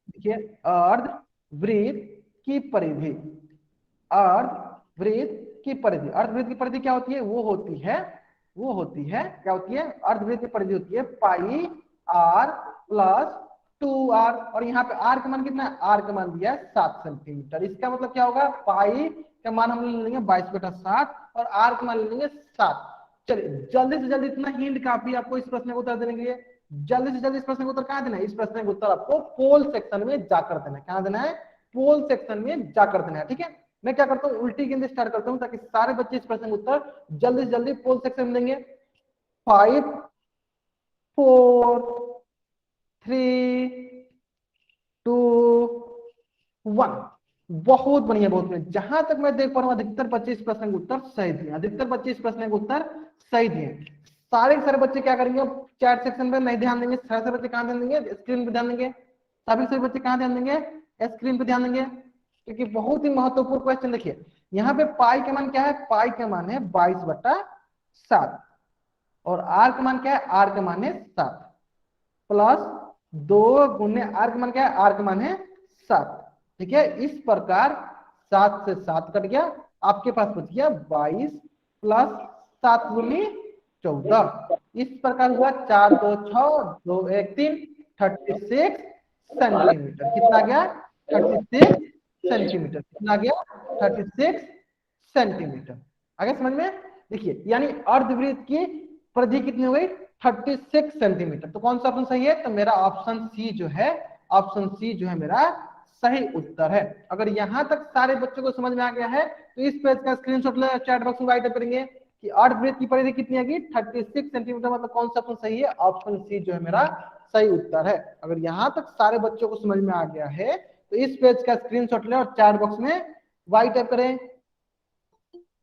देखिए अर्धवृत्त की परिधि, अर्धवृत्त की परिधि, अर्धवृत्त की परिधि क्या होती है, वो होती है क्या होती है, अर्धवृत्त की परिधि होती है पाई आर प्लस 2r। और यहाँ पे r का मान कितना है, r का मान दिया है 7 सेंटीमीटर। इसका मतलब क्या होगा, पाई का मान हम ले लेंगे 22/7 और r का मान ले लेंगे 7। चलिए जल्दी से जल्दी, इतना हिंट काफी आपको इस प्रश्न को उत्तर देने के लिए। जल्दी से जल्दी इस प्रश्न का उत्तर कहां देना है, इस प्रश्न का उत्तर आपको पोल सेक्शन में जाकर देना है। कहां देना है, पोल सेक्शन में जाकर देना है। ठीक है, मैं क्या करता हूँ, उल्टी गिनती स्टार्ट करता हूँ ताकि सारे बच्चे इस प्रश्न का उत्तर जल्दी से जल्दी पोल सेक्शन में देंगे। 5 4 3 2 1। बहुत बढ़िया, बहुत बढ़िया। जहां तक मैं देख पा रहा हूं अधिकतर बच्चे इस प्रश्न का उत्तर सही दिए, अधिकतर बच्चे इस प्रश्न का उत्तर सही दिए। सारे के सारे बच्चे क्या करेंगे, चैट सेक्शन में नहीं ध्यान देंगे, सारे बच्चे कहां ध्यान देंगे, स्क्रीन पे ध्यान देंगे। सभी बच्चे कहां ध्यान देंगे, स्क्रीन पे ध्यान देंगे, क्योंकि बहुत ही महत्वपूर्ण क्वेश्चन। देखिए यहाँ पे पाई का मान क्या है, पाई का मान है 22/7 और आर का मान क्या है, आर का मान है 7 प्लस 2 गुने आर का मान क्या है, आर का मान है 7। ठीक है, इस प्रकार 7 से 7 कट गया, आपके पास बच गया 22 प्लस 7 गुनी 14। इस प्रकार हुआ 4 2 6 2 1 3 36 सेंटीमीटर। कितना गया, 36 सेंटीमीटर। कितना गया, 36 सेंटीमीटर। आगे समझ में। देखिए यानी अर्धवृत्त की परिधि कितनी हो गई, 36 सेंटीमीटर। तो कौन सा ऑप्शन सही है, तो मेरा ऑप्शन सी जो है, ऑप्शन सी जो है मेरा सही उत्तर है। अगर यहां तक सारे बच्चों को समझ में आ गया है तो इस पेज का स्क्रीनशॉट ले चैट बॉक्स में राइट अप करेंगे कि अर्धवृत्त की परिधि कितनी आएगी, 36 सेंटीमीटर। मतलब कौन सा ऑप्शन सही है, ऑप्शन सी जो है मेरा सही उत्तर है। अगर यहां तक सारे बच्चों को समझ में आ गया है तो इस पेज का स्क्रीनशॉट ले और चैट बॉक्स में राइट अप करें,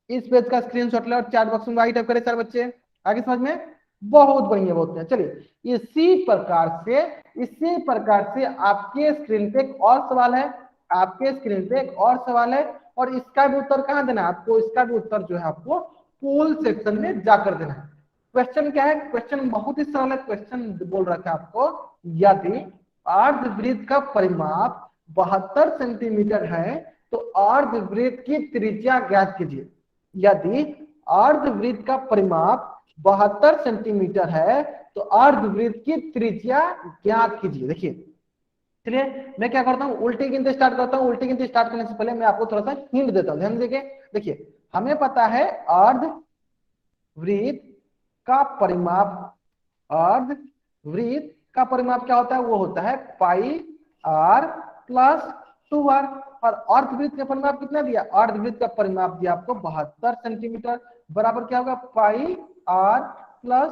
इस पेज का स्क्रीनशॉट ले और चैट बॉक्स में राइट अप करें सारे बच्चे। आगे समझ में, बहुत बढ़िया, बहुत बढ़िया। चलिए इसी प्रकार से आपके स्क्रीन पे एक और सवाल है, आपके स्क्रीन पे एक और सवाल है और इसका भी उत्तर कहां देना है आपको, इसका भी उत्तर जो है आपको पोल सेक्शन में जाकर देना है। क्वेश्चन क्या है, क्वेश्चन बहुत ही सरल है। क्वेश्चन बोल रखा है आपको, यदि अर्धवृत्त का परिमाप 72 सेंटीमीटर है तो अर्धवृत्त की त्रिज्या ज्ञात कीजिए। यदि अर्धवृत्त का परिमाप 72 सेंटीमीटर है तो अर्धवृत्त की त्रिज्या ज्ञात कीजिए। देखिए चलिए मैं क्या करता हूं, उल्टी गिनती स्टार्ट करता हूं। उल्टी गिनती स्टार्ट करने से पहले मैं आपको थोड़ा सा हिंट देता हूं, ध्यान देखिए। देखिए हमें पता है अर्धवृत्त का परिमाप, अर्धवृत्त का परिमाप क्या होता है, वो होता है पाई आर प्लस 2r। और अर्धवृत्त का परिमाप कितना दिया, अर्धवृत्त का परिमाप दिया आपको 72 सेंटीमीटर, बराबर क्या होगा पाई आर प्लस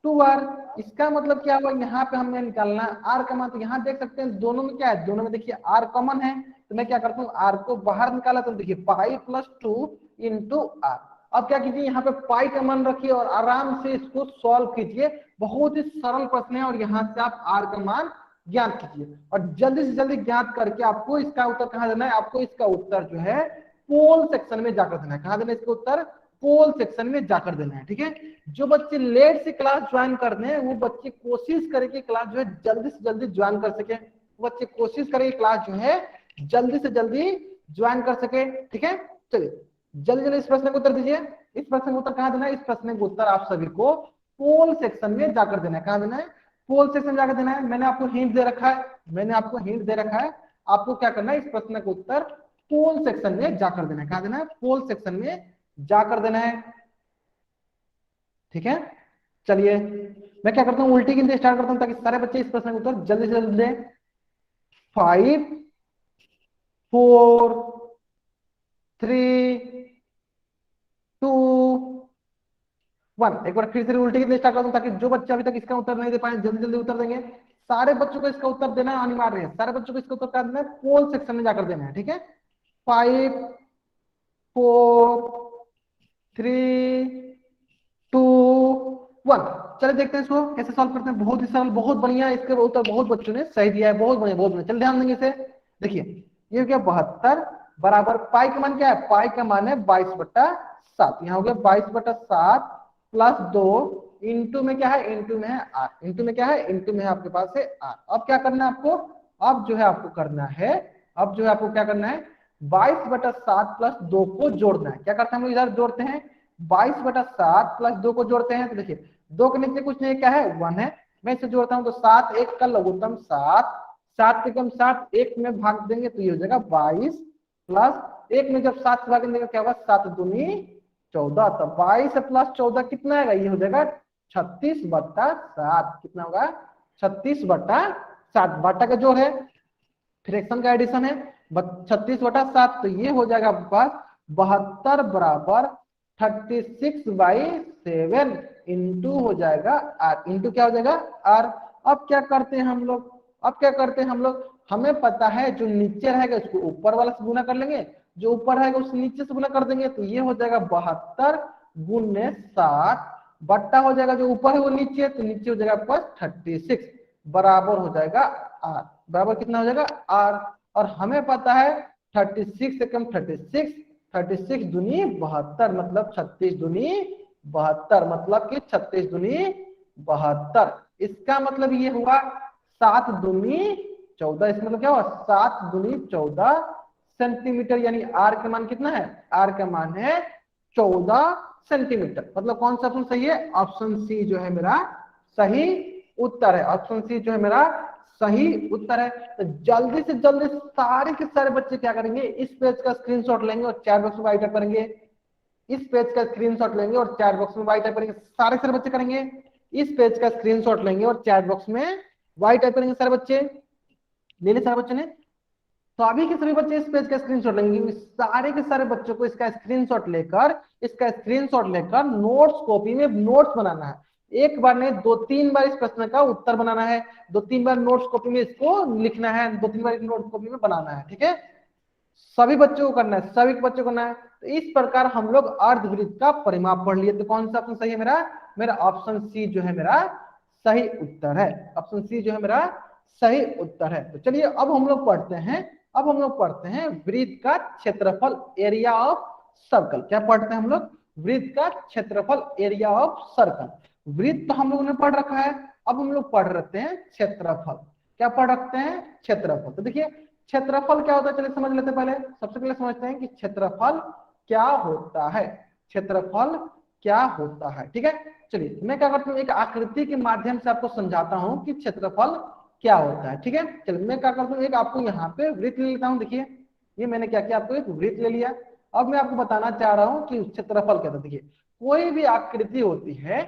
2r। इसका मतलब क्या हुआ, यहाँ पे हमें निकालना है r का मान। तो यहाँ देख सकते हैं दोनों में क्या है, दोनों में देखिए r कॉमन है, तो मैं क्या करता हूँ r को बाहर निकाला तो देखिए पाई प्लस 2 इंटू r। अब क्या कीजिए, यहाँ पे पाई का मान रखिए और आराम से इसको सॉल्व कीजिए। बहुत ही सरल प्रश्न है और यहाँ से आप r का मान ज्ञात कीजिए और जल्दी से जल्दी ज्ञात करके आपको इसका उत्तर कहाँ देना है, आपको इसका उत्तर जो है पोल सेक्शन में जाकर देना है। कहां देना है इसका उत्तर? पोल सेक्शन में जाकर देना है। ठीक है, जो बच्चे लेट से क्लास ज्वाइन कर रहे हैं वो बच्चे कोशिश करें कि क्लास जो है जल्दी से जल्दी ज्वाइन कर सके। बच्चे कोशिश करें क्लास जो है जल्दी से जल्दी ज्वाइन कर सके। ठीक है, चलिए जल्दी जल्दी इस प्रश्न को उत्तर दीजिए। इस प्रश्न को उत्तर कहां देना है? इस प्रश्न को उत्तर आप सभी को पोल सेक्शन में जाकर देना है। कहां देना है? पोल सेक्शन जाकर देना है। मैंने आपको हिंट दे रखा है, मैंने आपको हिंट दे रखा है। आपको क्या करना है? इस प्रश्न का उत्तर पोल सेक्शन में जाकर देना है। कहां देना है? पोल सेक्शन में जाकर देना है। ठीक है, चलिए मैं क्या करता हूं, उल्टी गिनती स्टार्ट करता हूं ताकि सारे बच्चे इस प्रश्न का उत्तर जल्दी से जल्दी दें। 5 4 3 2 1। एक बार फिर से उल्टी गिनती स्टार्ट करता हूं ताकि जो बच्चे अभी तक इसका उत्तर नहीं दे पाए जल्दी जल्दी उत्तर देंगे। सारे बच्चों को इसका उत्तर देना अनिवार्य है। सारे बच्चों को इसका उत्तर क्या देना है? पोल सेक्शन में जाकर देना है। ठीक है, 5 4 3 2 1। चलिए देखते हैं इसको कैसे सॉल्व करते हैं। बहुत ही सरल, बहुत बढ़िया। इसके उत्तर बहुत बच्चों ने सही दिया है। बहुत बढ़िया, बहुत बढ़िया। चलिए ध्यान देंगे इसे। देखिए ये क्या 72 बराबर पाई का मान क्या है? पाई का मान है 22/7। यहाँ हो गया 22/7 प्लस 2 इंटू में क्या है? इंटू में है आर। इंटू में क्या है? इंटू में है आपके पास है आर। अब क्या करना है आपको? अब जो है आपको करना है, अब जो है आपको क्या करना है? 22/7 प्लस 2 को जोड़ना है। क्या करते हैं हम लोग? इधर जोड़ते हैं 22/7 प्लस 2 को जोड़ते हैं। तो देखिए 2 के नीचे कुछ नहीं, क्या है? 1 है। मैं इसे जोड़ता हूं तो 7 1 का लघुत्तम 7, 7 के कम 7 1 में भाग देंगे तो ये हो जाएगा 22 प्लस 1 में जब 7 से भागेंगे क्या होगा? 7 दूनी 14। तो 22 प्लस 14 कितना आएगा? ये हो जाएगा 36/7। कितना होगा? 36/7। बटा का जोड़ है, फ्रैक्शन का एडिशन है। 36/7 तो ये हो जाएगा आपके पास 72 बराबर 36/7 इंटू हो जाएगा आर। इंटू क्या हो जाएगा? आर। अब क्या करते हैं हम लोग? अब क्या करते हैं हम लोग? हमें पता है जो नीचे रहेगा उसको ऊपर वाला से गुना कर लेंगे, जो ऊपर रहेगा उससे नीचे से गुना कर देंगे। तो ये हो जाएगा 72 गुने 7 बट्टा हो जाएगा जो ऊपर है वो नीचे है, तो नीचे हो जाएगा आपके पास 36 बराबर हो जाएगा आर। बराबर कितना हो जाएगा? आर। और हमें पता है 36 से कम 36, 36 दूनी 72 मतलब 36 दूनी 72 मतलब कि 36 दूनी 72। इसका मतलब ये हुआ 7 दूनी 14। इसका मतलब क्या हुआ? 7 दूनी 14 सेंटीमीटर। यानी आर का मान कितना है? आर का मान है 14 सेंटीमीटर। मतलब कौन सा ऑप्शन सही है? ऑप्शन सी जो है मेरा सही उत्तर है। ऑप्शन सी जो है मेरा सही उत्तर है। तो जल्दी से जल्दी सारे के सारे बच्चे क्या करेंगे? इस पेज का स्क्रीनशॉट लेंगे और चैट बॉक्स में वाइट टाइप करेंगे। इस पेज का स्क्रीनशॉट लेंगे और चैट बॉक्स में वाइट टाइप करेंगे। सारे सारे बच्चे करेंगे। इस पेज का स्क्रीनशॉट लेंगे और चैट बॉक्स में वाइट टाइप करेंगे। सारे बच्चे ले ले, सारे बच्चे ने। तो अभी के सभी बच्चे इस पेज का स्क्रीनशॉट लेंगे। सारे के सारे बच्चों को इसका स्क्रीनशॉट लेकर नोट्स कॉपी में नोट्स बनाना है। एक बार नहीं 2-3 बार इस प्रश्न का उत्तर बनाना है। 2-3 बार नोट्स कॉपी में इसको लिखना है। 2-3 बार नोट्स कॉपी में बनाना है। ठीक है, सभी बच्चों को करना है, सभी बच्चों को करना है। तो इस प्रकार हम लोग अर्धवृत्त का परिमाप पढ़ लिए। तो कौन सा ऑप्शन सही है मेरा? मेरा ऑप्शन सी जो है मेरा सही उत्तर है। ऑप्शन सी जो है मेरा सही उत्तर है। तो चलिए अब हम लोग पढ़ते हैं, अब हम लोग पढ़ते हैं वृत्त का क्षेत्रफल, एरिया ऑफ सर्कल। क्या पढ़ते हैं हम लोग? वृत्त का क्षेत्रफल, एरिया ऑफ सर्कल। वृत्त तो हम लोगों ने पढ़ रखा है। अब हम लोग पढ़ रखते हैं क्षेत्रफल। क्या पढ़ रखते हैं? क्षेत्रफल। तो देखिए क्षेत्रफल क्या होता है, चलिए समझ लेते हैं। पहले सबसे पहले समझते हैं कि क्षेत्रफल क्या होता है। क्षेत्रफल क्या होता है? ठीक है, चलिए मैं क्या करता हूँ, एक आकृति के माध्यम से आपको समझाता हूँ कि क्षेत्रफल क्या होता है। ठीक है, चलिए मैं क्या करता हूँ, एक आपको यहाँ पे वृत्त ले लेता हूँ। देखिए ये मैंने क्या किया, आपको एक वृत्त ले लिया। अब मैं आपको बताना चाह रहा हूँ कि क्षेत्रफल क्या होता है। देखिए कोई भी आकृति होती है,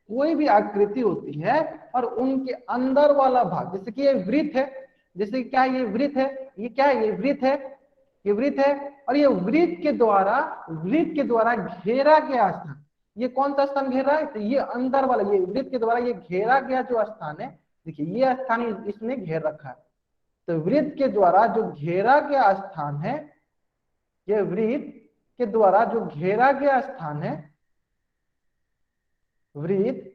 कोई भी आकृति होती है और उनके अंदर वाला भाग, जैसे कि ये वृत्त है, जैसे क्या ये वृत्त है, ये क्या है? ये वृत्त है, ये वृत्त है। और ये वृत्त के द्वारा घेरा गया स्थान, ये कौन सा स्थान घेर रहा है? तो ये अंदर वाला, ये वृत्त के द्वारा ये घेरा गया जो स्थान है, देखिए ये स्थान इसने घेर रखा है। तो वृत्त के द्वारा जो घेरा गया स्थान है, ये वृत्त के द्वारा जो घेरा गया स्थान है, वृत्त,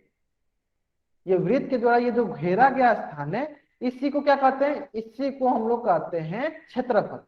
ये वृत्त के द्वारा ये जो घेरा गया स्थान है, इसी को क्या कहते हैं? इसी को हम लोग कहते हैं क्षेत्रफल।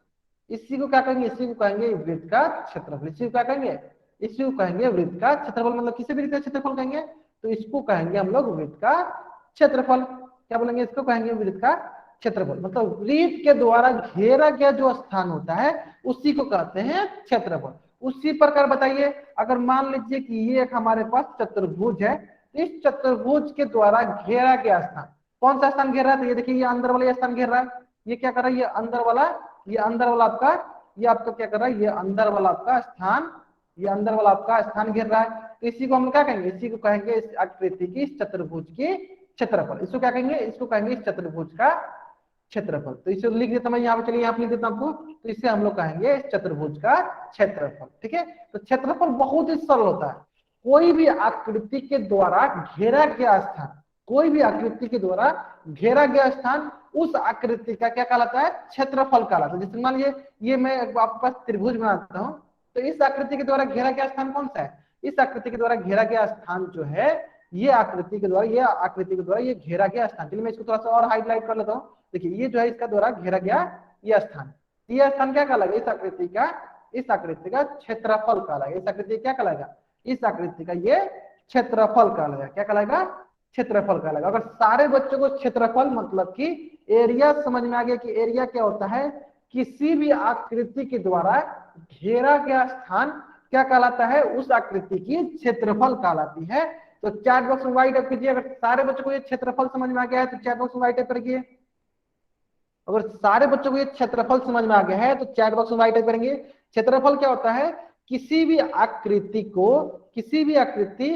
इसी को क्या कहेंगे, इसी को कहेंगे वृत्त का क्षेत्रफल। इसी को क्या कहेंगे, इसी को कहेंगे वृत्त का क्षेत्रफल। मतलब किसी भी वृत्त का क्षेत्रफल कहेंगे तो इसको कहेंगे हम लोग वृत्त का क्षेत्रफल। क्या बोलेंगे, इसको कहेंगे वृत्त का क्षेत्रफल। मतलब वृत्त के द्वारा घेरा गया जो स्थान होता है उसी को कहते हैं क्षेत्रफल। उसी प्रकार बताइए, अगर मान लीजिए कि ये एक हमारे पास चतुर्भुज है, इस चतुर्भुज के द्वारा घेरा गया स्थान कौन सा स्थान घेर रहा है, तो ये देखिए ये अंदर वाला ये स्थान घेर रहा है। ये क्या कर रहा है, ये अंदर वाला, ये अंदर वाला आपका, ये आपका क्या कर रहा है, ये अंदर वाला आपका स्थान, ये अंदर वाला आपका स्थान घेर रहा है। तो इसी को हम क्या कहेंगे, इसी को कहेंगे इस आकृति की, इस चतुर्भुज की क्षेत्रफल। इसको क्या कहेंगे, इसको कहेंगे इस चतुर्भुज का क्षेत्रफल। तो इसे लिख देता मैं यहाँ पे, चलिए यहाँ पे लिख देता हूँ आपको। तो इसे हम लोग कहेंगे इस चतुर्भुज का क्षेत्रफल। ठीक है, तो क्षेत्रफल बहुत ही सरल होता है। कोई भी आकृति के द्वारा घेरा गया स्थान, कोई भी आकृति के द्वारा घेरा गया स्थान, उस आकृति का क्या कहलाता है, क्षेत्रफल कहलाता है। जैसे मान लीजिए ये मैं आपके पास त्रिभुज बनाता हूँ, तो इस आकृति के द्वारा घेरा गया स्थान कौन सा है, इस आकृति के द्वारा घेरा गया स्थान जो है, ये आकृति के द्वारा, ये आकृति के द्वारा ये घेरा गया स्थान। चलिए मैं इसको थोड़ा सा और हाईलाइट कर लेता हूँ। देखिए ये जो है इसका द्वारा घेरा गया यह स्थान, यह स्थान क्या कहलाएगा, इस आकृति का, इस आकृति का क्षेत्रफल कहलाएगा। इस आकृति क्या कहलाएगा, इस आकृति का ये क्षेत्रफल कहलाएगा। क्या कहलाएगा, क्षेत्रफल कहलाएगा। अगर सारे बच्चों को क्षेत्रफल मतलब कि एरिया समझ में आ गया कि एरिया क्या होता है, किसी भी आकृति के द्वारा घेरा गया स्थान क्या कहलाता है, उस आकृति की क्षेत्रफल कहलाती है। तो चैट बॉक्स में वाइट टाइप कीजिए। अगर सारे बच्चों को ये क्षेत्रफल समझ में आ गया है तो चैट बॉक्स में वाइट टाइप करिए। अगर सारे बच्चों को ये क्षेत्रफल समझ में आ गया है तो चैट बॉक्स में वाइट टाइप करेंगे। क्षेत्रफल क्या होता है, किसी भी आकृति को, किसी भी आकृति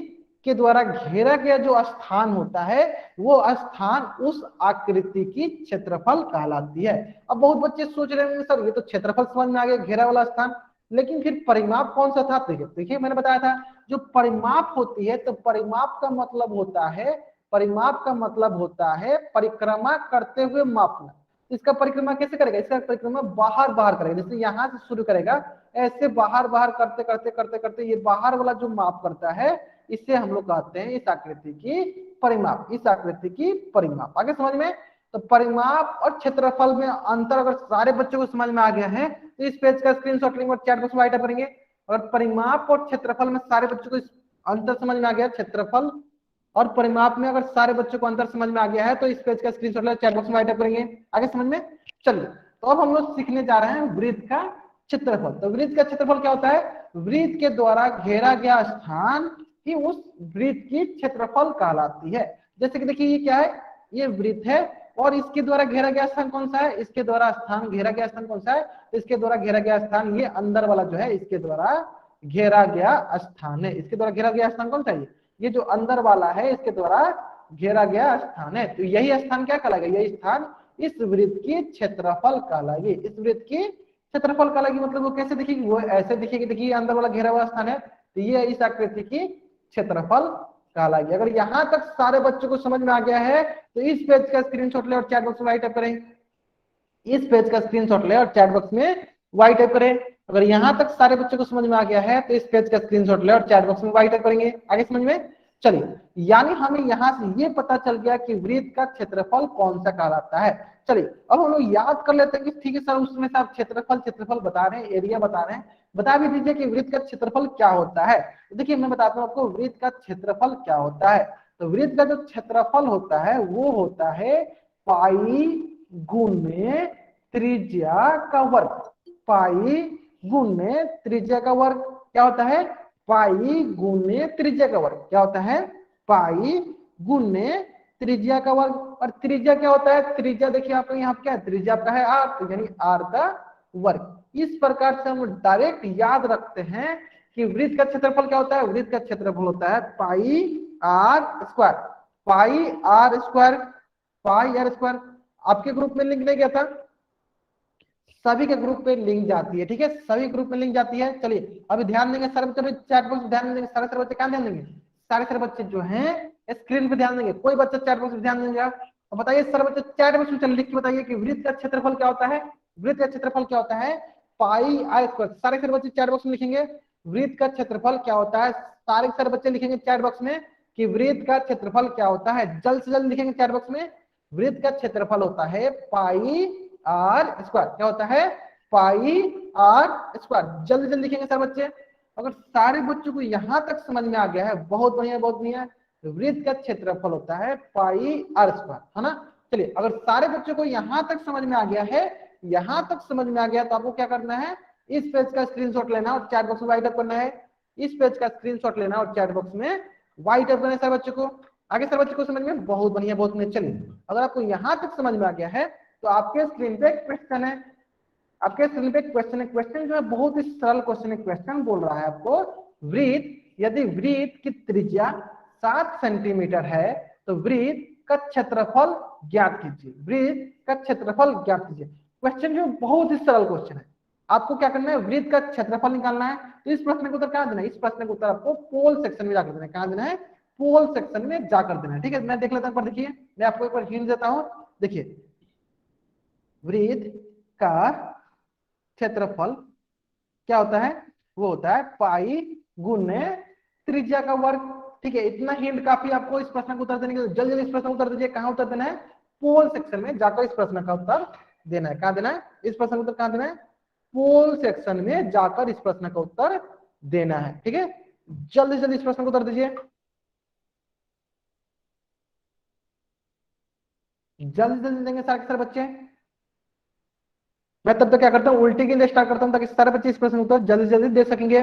के द्वारा घेरा गया जो स्थान होता है, वो स्थान उस आकृति की क्षेत्रफल कहलाती है। अब बहुत बच्चे सोच रहे होंगे सर ये तो क्षेत्रफल समझ में आ गया, घेरा वाला स्थान, लेकिन फिर परिमाप कौन सा था। देखिए मैंने बताया था जो परिमाप होती है, तो परिमाप का मतलब होता है, परिमाप का मतलब होता है परिक्रमा करते हुए मापना। इसका परिक्रमा कैसे करेगा, इसका परिक्रमा बाहर बाहर करेगा। जैसे यहाँ से शुरू करेगा, ऐसे बाहर बाहर करते करते करते करते ये बाहर वाला जो माप करता है, इसे हम लोग कहते हैं इस आकृति की परिमाप, इस आकृति की परिमाप। आगे समझ में। तो परिमाप और क्षेत्रफल में अंतर अगर सारे बच्चों को समझ में आ गया है तो इस पेज का स्क्रीनशॉट लेंगे और चैट बॉक्स में राइट करेंगे। अगर परिमाप और क्षेत्रफल में सारे बच्चों को अंतर समझ में आ गया, क्षेत्रफल और परिमाप में अगर सारे बच्चों को अंतर समझ में आ गया है तो इस पेज का स्क्रीनशॉट लेकर चैट बॉक्स में राइट करेंगे। आगे समझ में। चलिए तो अब हम लोग सीखने जा रहे हैं वृत्त का क्षेत्रफल। तो वृत्त का क्षेत्रफल क्या होता है, वृत्त के द्वारा घेरा गया स्थान ही उस वृत्त की क्षेत्रफल कहलाती है। जैसे कि देखिए ये क्या है, ये वृत्त है और इसके द्वारा घेरा गया स्थान कौन सा है, इसके द्वारा स्थान घेरा गया स्थान कौन सा है, इसके द्वारा घेरा गया स्थान ये अंदर वाला जो है, इसके द्वारा घेरा गया स्थान है। इसके द्वारा घेरा गया स्थान कौन सा है, ये जो अंदर वाला है, इसके द्वारा घेरा गया स्थान है। तो यही स्थान क्या कहलाएगा, यही स्थान इस वृत्त की क्षेत्रफल कहलाएगी। इस वृत्त की क्षेत्रफल कहलाएगी। मतलब वो कैसे दिखेगी, वो ऐसे दिखेगी। देखिए अंदर वाला घेरा हुआ स्थान है, तो ये इस आकृति की क्षेत्रफल कहलाएगी। अगर यहाँ तक सारे बच्चों को समझ में आ गया है तो इस पेज का स्क्रीनशॉट ले और चैट बॉक्स में राइट टाइप करें। इस पेज का स्क्रीनशॉट ले और चैट बॉक्स में वाई टाइप करें। अगर यहाँ तक सारे बच्चों को समझ में आ गया है तो इस पेज का स्क्रीनशॉट ले और चैट बॉक्स में वाई टाइप करेंगे। आगे समझ में। चलिए, यानी हमें यहाँ से ये पता चल गया कि वृत्त का क्षेत्रफल कौन सा कहलाता है। चलिए अब हम लोग याद कर लेते हैं कि ठीक है सर उसमें से आप क्षेत्रफल क्षेत्रफल बता रहे हैं, एरिया बता रहे हैं, बता भी दीजिए कि वृत्त का क्षेत्रफल क्या होता है। तो देखिए मैं बताता हूँ आपको वृत्त का क्षेत्रफल क्या होता है। तो वृत्त का जो क्षेत्रफल होता है वो होता है पाई गुणे त्रिज्या का वर्ग। पाई गुणे त्रिज्या का वर्ग क्या होता है, पाई गुणे त्रिज्या का वर्ग क्या होता है, पाई गुणे त्रिज्या का वर्ग। और त्रिज्या क्या होता है, त्रिज्या देखिए आपका यहाँ क्या है, त्रिज्या आपका है आर, यानी आर का वर्ग। इस प्रकार से हम डायरेक्ट याद रखते हैं कि वृत्त का क्षेत्रफल क्या होता है, वृत्त का क्षेत्रफल होता है pi r square, pi r square, pi r square. आपके ग्रुप में लिंक नहीं गया था, सभी के ग्रुप पे लिंक जाती है, ठीक है, सभी ग्रुप में लिंक जाती है। चलिए अभी ध्यान देंगे सारे बच्चे, चैट बॉक्स ध्यान देंगे, सारे बच्चे क्या ध्यान देंगे, सारे बच्चे जो हैं स्क्रीन पे ध्यान देंगे, कोई बच्चा चैट बॉक्स में ध्यान देंगे। तो बताइए सारे बच्चे चैट बॉक्स में चल लिख के बताइए कि वृत्त का क्षेत्रफल क्या होता है। वृत्त का क्षेत्रफल क्या होता है, पाई आर स्क्वायर। सारे बच्चे चैट बॉक्स में लिखेंगे वृत्त का क्षेत्रफल क्या होता है। सारे बच्चे लिखेंगे चैट बॉक्स में कि वृत्त का क्षेत्रफल क्या होता है। जल्द से जल्द लिखेंगे चैट बॉक्स में, वृत्त का क्षेत्रफल होता है पाई आर स्क्वायर। क्या होता है, पाई आर स्क्वायर। जल्दी जल्दी लिखेंगे सर बच्चे। अगर सारे बच्चों को यहां तक समझ में आ गया है, बहुत बढ़िया बहुत बढ़िया। वृत्त का क्षेत्रफल होता है पाई आर स्क्वायर, है ना। चलिए, अगर सारे बच्चों को यहां तक समझ में आ गया है, यहां तक समझ में आ गया, तो आपको क्या करना है, इस पेज का स्क्रीनशॉट लेना और चैट बॉक्स में राइट अप करना है। इस पेज का स्क्रीनशॉट लेना और चैट बॉक्स में राइट अप करना है सर बच्चों को। आगे सर बच्चों को समझ में बहुत बढ़िया बहुत बढ़िया। चलिए, अगर आपको यहां तक समझ में आ गया है तो आपके स्क्रीन पे एक क्वेश्चन है, आपके स्क्रीन पे क्वेश्चन है। क्वेश्चन जो है बहुत ही सरल क्वेश्चन है। क्वेश्चन बोल रहा है आपको, वृत्त, यदि वृत्त की त्रिज्या 7 सेंटीमीटर है तो वृत्त का क्षेत्रफल ज्ञात कीजिए। वृत्त का क्षेत्रफल ज्ञात कीजिए। क्वेश्चन जो बहुत ही सरल क्वेश्चन है। आपको क्या करना है, वृत्त का क्षेत्रफल निकालना है। तो इस प्रश्न का उत्तर कहां देना है, इस प्रश्न का उत्तर आपको पोल सेक्शन में जाकर देना है। कहां देना है, पोल सेक्शन में जाकर देना है। ठीक है, मैं देख लेता हूं, पर देखिए मैं आपको एक बार हिंट देता हूं। देखिए, वृत्त का क्षेत्रफल क्या होता है, वो होता है पाई गुने त्रिज्या का वर्ग। ठीक है, इतना हिंट काफी आपको इस प्रश्न का उत्तर देने के लिए। जल्दी जल्दी इस प्रश्न का उत्तर दीजिए। कहां उत्तर देना है, पोल सेक्शन में जाकर इस प्रश्न का उत्तर देना है। कहां देना है, इस प्रश्न का उत्तर कहां देना है, पोल सेक्शन में जाकर इस प्रश्न का उत्तर देना है। ठीक है, जल्दी जल्दी इस प्रश्न का उत्तर दीजिए। जल्दी जल्दी देंगे सारे के सारे बच्चे। मैं तब तक क्या करता हूँ, उल्टी के लिए स्टार्ट करता हूँ ताकि सारे बच्चे इस प्रश्न का उत्तर जल्दी जल्दी दे सकेंगे।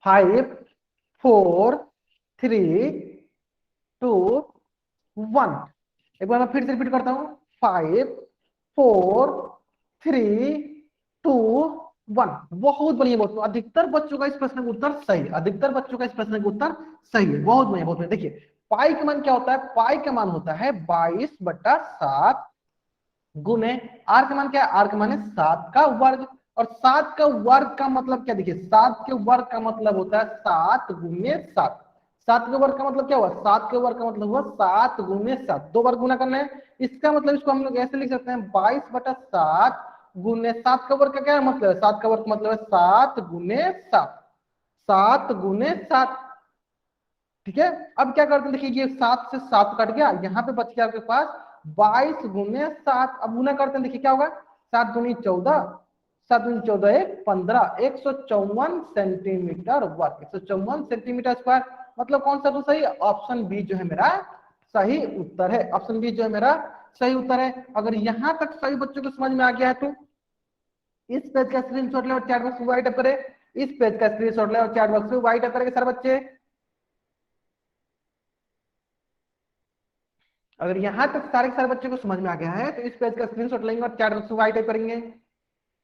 5 4 3 2 1। एक बार मैं फिर से रिपीट करता हूं, 5 4 3 2 1। बहुत बढ़िया बहुत बढ़िया। अधिकतर बच्चों का इस प्रश्न का उत्तर सही, अधिकतर बच्चों का इस प्रश्न का उत्तर सही है। बहुत बढ़िया बहुत बढ़िया। देखिए, पाई का मान क्या होता है, पाई का मान होता है 22/7 गुने आर का मान क्या है, आर का मान है 7 का वर्ग। और 7 का वर्ग का मतलब क्या, देखिए 7 के वर्ग का मतलब होता है 7 गुने 7। 7 के वर्ग का मतलब क्या हुआ, 7 के वर्ग का मतलब हुआ 7 गुने 7, दो बार गुना करना है। इसका मतलब इसको हम लोग ऐसे लिख सकते हैं, 22/7 गुने 7 का वर्ग का क्या मतलब है, 7 का वर्ग का मतलब है 7 गुने 7, 7 गुने 7। ठीक है, अब क्या करते हैं, देखिए ये 7 से 7 कट गया, यहाँ पे बच गया आपके पास 22 गुने 7। अब गुना करते हैं, देखिए क्या होगा, 7 दूनी 14, 7 दूनी 14 एक 15, 154 सेंटीमीटर वर्ग, 154 सेंटीमीटर स्क्वायर। मतलब कौन सा तो सही, ऑप्शन बी जो है मेरा सही उत्तर है। ऑप्शन बी जो है मेरा सही उत्तर है। अगर यहां तक सभी बच्चों को समझ में आ गया है तो इस पेज का स्क्रीनशॉट ले और चैट बॉक्स में व्हाइट अप करे। इस पेज का स्क्रीनशॉट ले और चैट बॉक्स में व्हाइट अप करेंगे सर बच्चे। अगर यहां तक सारे के सारे बच्चे को समझ में आ गया है तो इस पेज का स्क्रीनशॉट लेंगे और चैट बॉक्स में व्हाइट टाइप करेंगे।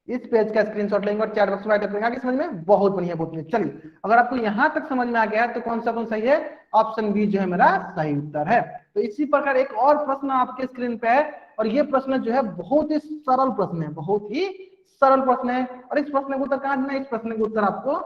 इस पेज का स्क्रीनशॉट लेंगे और चैट बॉक्स में व्हाइट टाइप करेंगे। आगे समझ में बहुत बढ़िया बहुत बढ़िया। चलिए, अगर आपको यहां तक समझ में आ गया है तो कौन सा कौन सही है, ऑप्शन बी जो है मेरा सही उत्तर है। तो इसी प्रकार एक और प्रश्न आपके स्क्रीन पे है, और ये प्रश्न जो है बहुत ही सरल प्रश्न है, बहुत ही सरल प्रश्न है। और इस प्रश्न का उत्तर कहां देना है, इस प्रश्न का उत्तर आपको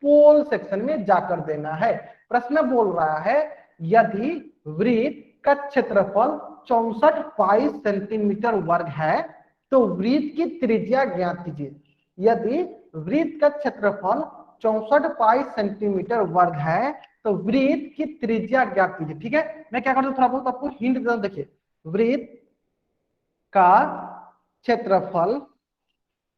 पोल सेक्शन में जाकर देना है। प्रश्न बोल रहा है, यदि वृत्त का क्षेत्रफल 64 पाई सेंटीमीटर वर्ग है तो वृत्त की त्रिज्या ज्ञात कीजिए। यदि वृत्त का क्षेत्रफल 64 पाई सेंटीमीटर वर्ग है तो वृत्त की त्रिज्या ज्ञात कीजिए। ठीक है, मैं क्या करता हूं, थोड़ा बहुत आपको हिंट देता हूं। देखिए, वृत्त का क्षेत्रफल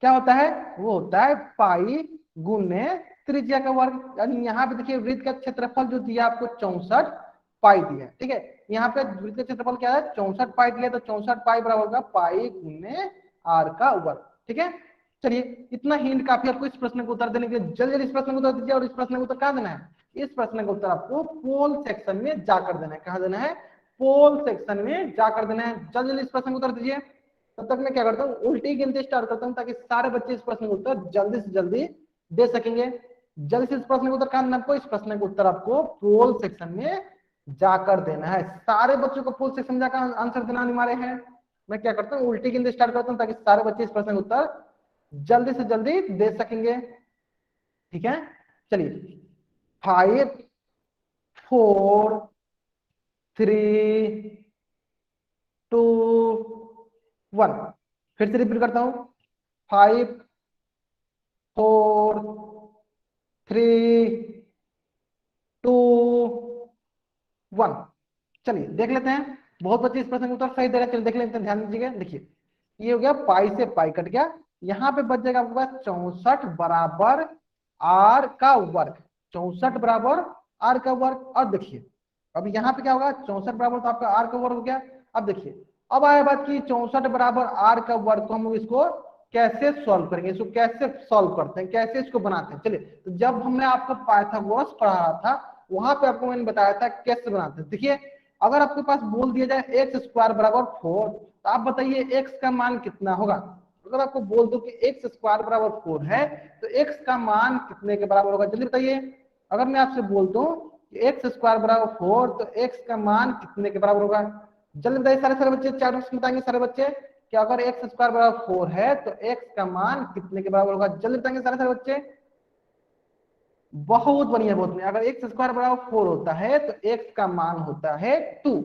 क्या होता है, वो होता है पाई गुने त्रिज्या का वर्ग। यानी यहाँ पे देखिए वृत्त का क्षेत्रफल जो दिया आपको 64 पाई दिया है। ठीक है, यहाँ पे वृत्त का क्षेत्रफल क्या है, 64 पाई दिया, तो 64 पाई बराबर होगा पाई गुने आर का वर्ग। ठीक है, चलिए इतना हिंट काफी आपको इस प्रश्न को उत्तर देने के लिए। जल्दी जल्दी इस प्रश्न को उत्तर दीजिए। और इस प्रश्न को उत्तर कहाँ देना है, इस प्रश्न का उत्तर आपको पोल सेक्शन में जाकर देना है। कहाँ देना है, पोल सेक्शन में जाकर देना है। जल्दी जल्दी इस प्रश्न को उत्तर दीजिए। तब तक मैं क्या करता हूँ, उल्टी गिनती स्टार्ट करता हूँ ताकि सारे बच्चे इस प्रश्न का उत्तर जल्दी से जल्दी दे सकेंगे। जल्दी से इस प्रश्न का उत्तर कहां देना आपको, इस प्रश्न का उत्तर आपको पोल सेक्शन में जाकर देना है। सारे बच्चों को पोल सेक्शन में जाकर आंसर देना अनिवार्य है। मैं क्या करता हूँ, उल्टी गिनती स्टार्ट करता हूँ ताकि सारे बच्चे इस प्रश्न का उत्तर जल्दी से जल्दी दे सकेंगे। ठीक है, चलिए 5 4 3 2 1। फिर से रिपीट करता हूं, 5 4 3 2 1। चलिए देख लेते हैं, बहुत बच्चे इस प्रश्न का उत्तर सही दे रहे हैं। चलिए देख लेते हैं, ध्यान दीजिएगा। देखिए ये हो गया पाई से पाई कट गया, यहाँ पे बच जाएगा आपके पास 64 बराबर आर का वर्ग, 64 बराबर आर का वर्ग। और देखिए अब यहाँ पे क्या होगा, 64 बराबर तो आपका आर का वर्ग हो गया। अब देखिए अब आया बात की 64 बराबर आर का वर्ग, तो हम लोग इसको कैसे सॉल्व करेंगे, इसको कैसे सॉल्व करते हैं, कैसे इसको बनाते हैं। चलिए तो जब हमने आपको पाइथागोरस पढ़ा था वहां पे आपको मैंने बताया था कैसे बनाते हैं। देखिए अगर आपके पास बोल दिया जाए एक्स स्क्वायर बराबर 4, तो आप बताइए एक्स का मान कितना होगा। अगर आपको बोल दो कि एक्स स्क्वायर बराबर 4 है तो एक्स का मान कितने के बराबर होगा, जल्दी बताइए। अगर मैं आपसे बोल दूं कि एक्स स्क्वायर बराबर 4 तो एक्स का मान कितने के बराबर होगा, जल्दी बताइए सारे सारे बच्चे, चार ऑप्शन बताएंगे सारे बच्चे कि अगर एक्स स्क्वायर बराबर 4 है तो एक्स का मान कितने के बराबर होगा, जल्दी बताएंगे सारे सारे बच्चे। बहुत बढ़िया बहुत बढ़िया। अगर एक्स स्क्वायर बराबर 4 होता है तो एक्स का मान होता है 2।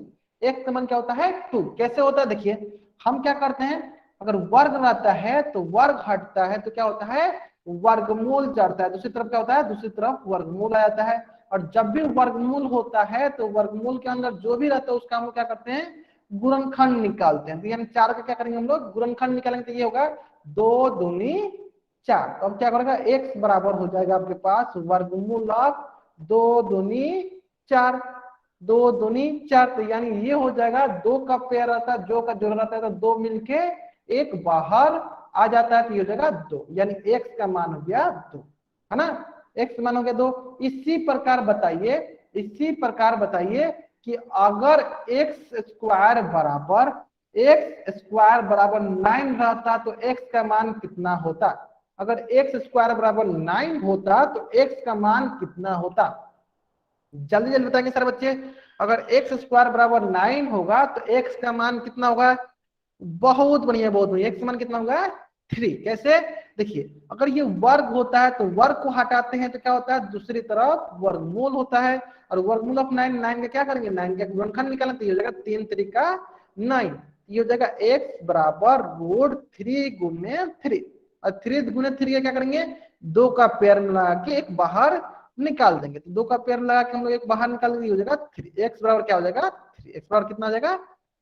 एक्स का मान क्या होता है 2। कैसे होता है, देखिए हम क्या करते हैं, अगर वर्ग रहता है तो वर्ग हटता है तो क्या होता है, वर्गमूल चढ़ता है। दूसरी तरफ क्या होता है, दूसरी तरफ वर्गमूल आ जाता है। और जब भी वर्गमूल होता है तो वर्गमूल के अंदर जो भी रहता है उसका हम लोग क्या करते हैं, गुणनखंड निकालते हैं। तो यानी 4 का क्या करेंगे हम लोग, गुणनखंड निकालेंगे। तो ये होगा 2 दूनी 4। तो अब क्या करेगा, x बराबर हो जाएगा आपके पास वर्गमूल ऑफ 2 दूनी 4, 2 दूनी 4। तो यानी ये हो जाएगा, 2 का पेयर रहता है, जो का जोड़ रहता है तो 2 मिलके एक बाहर आ जाता है, तो ये हो जाएगा 2, यानी x का मान हो गया 2, है ना। x मान हो गया 2। इसी प्रकार बताइए, इसी प्रकार बताइए कि अगर x स्क्वायर बराबर 9 रहता तो x का मान कितना होता। अगर एक्स स्क्वायर बराबर 9 होता तो एक्स का मान कितना होता, जल्दी जल्दी बताएंगे सारे बच्चे। अगर एक्स स्क्वायर बराबर 9 होगा तो एक्स का मान कितना होगा, बहुत बढ़िया बहुत बढ़िया, एक्स का मान कितना होगा 3। कैसे, देखिए अगर ये वर्ग होता है तो वर्ग को हटाते हैं तो क्या होता है, दूसरी तरफ वर्गमूल होता है। और वर्गमूल ऑफ 9, 9 का क्या करेंगे, 9 का गुणनखंड निकालना, तो ये हो जाएगा 3 3 का 9। ये हो जाएगा x बराबर √3 गुने 3। और 3 गुने 3 का क्या करेंगे, 2 का पेयर मिला के एक बाहर निकाल देंगे। तो 2 का पेयर लगा के हम लोग एक बाहर निकाल देंगे, हो जाएगा 3। x बराबर क्या हो जाएगा 3, x बराबर कितना हो जाएगा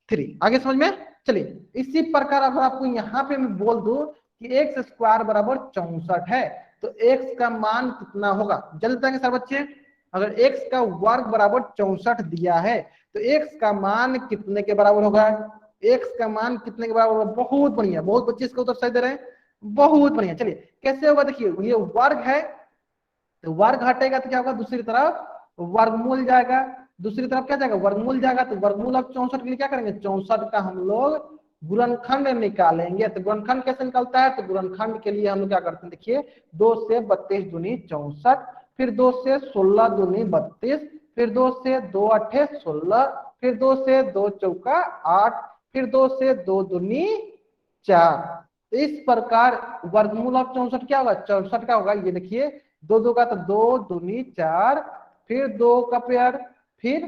3। आगे समझ में। चलिए इसी प्रकार अगर आपको यहाँ पे मैं बोल दूं कि एक्स स्क्वायर बराबर 64 है तो x का मान कितना होगा, जल्दी बताएंगे सर बच्चे। अगर x का वर्ग बराबर 64 दिया है तो x का मान कितने के बराबर होगा, x का मान कितने के बराबर होगा। बहुत बढ़िया, बहुत बच्चे इसका उत्तर सही दे रहे हैं, बहुत बढ़िया। चलिए कैसे होगा, देखिए ये वर्ग है तो वर्ग हटेगा तो क्या होगा, दूसरी तरफ वर्गमूल जाएगा, दूसरी तरफ क्या जाएगा, वर्गमूल जाएगा। तो वर्गमूल अब 64 के लिए क्या करेंगे, 64 का हम लोग गुणनखंड निकालेंगे। तो गुणनखंड कैसे निकलता है, तो गुणनखंड के लिए हम लोग क्या करते हैं, देखिए 2 से 32 दूनी 64, फिर 2 से 16 दूनी 32, फिर 2 से 2 अठे 16, फिर 2 से 2 चौका 8, फिर 2 से 2 दूनी 4। तो इस प्रकार वर्गमूल ऑफ 64 क्या होगा, 64 का होगा, ये देखिए 2 2 का तो 2 दूनी 4, फिर 2 का पेयर, फिर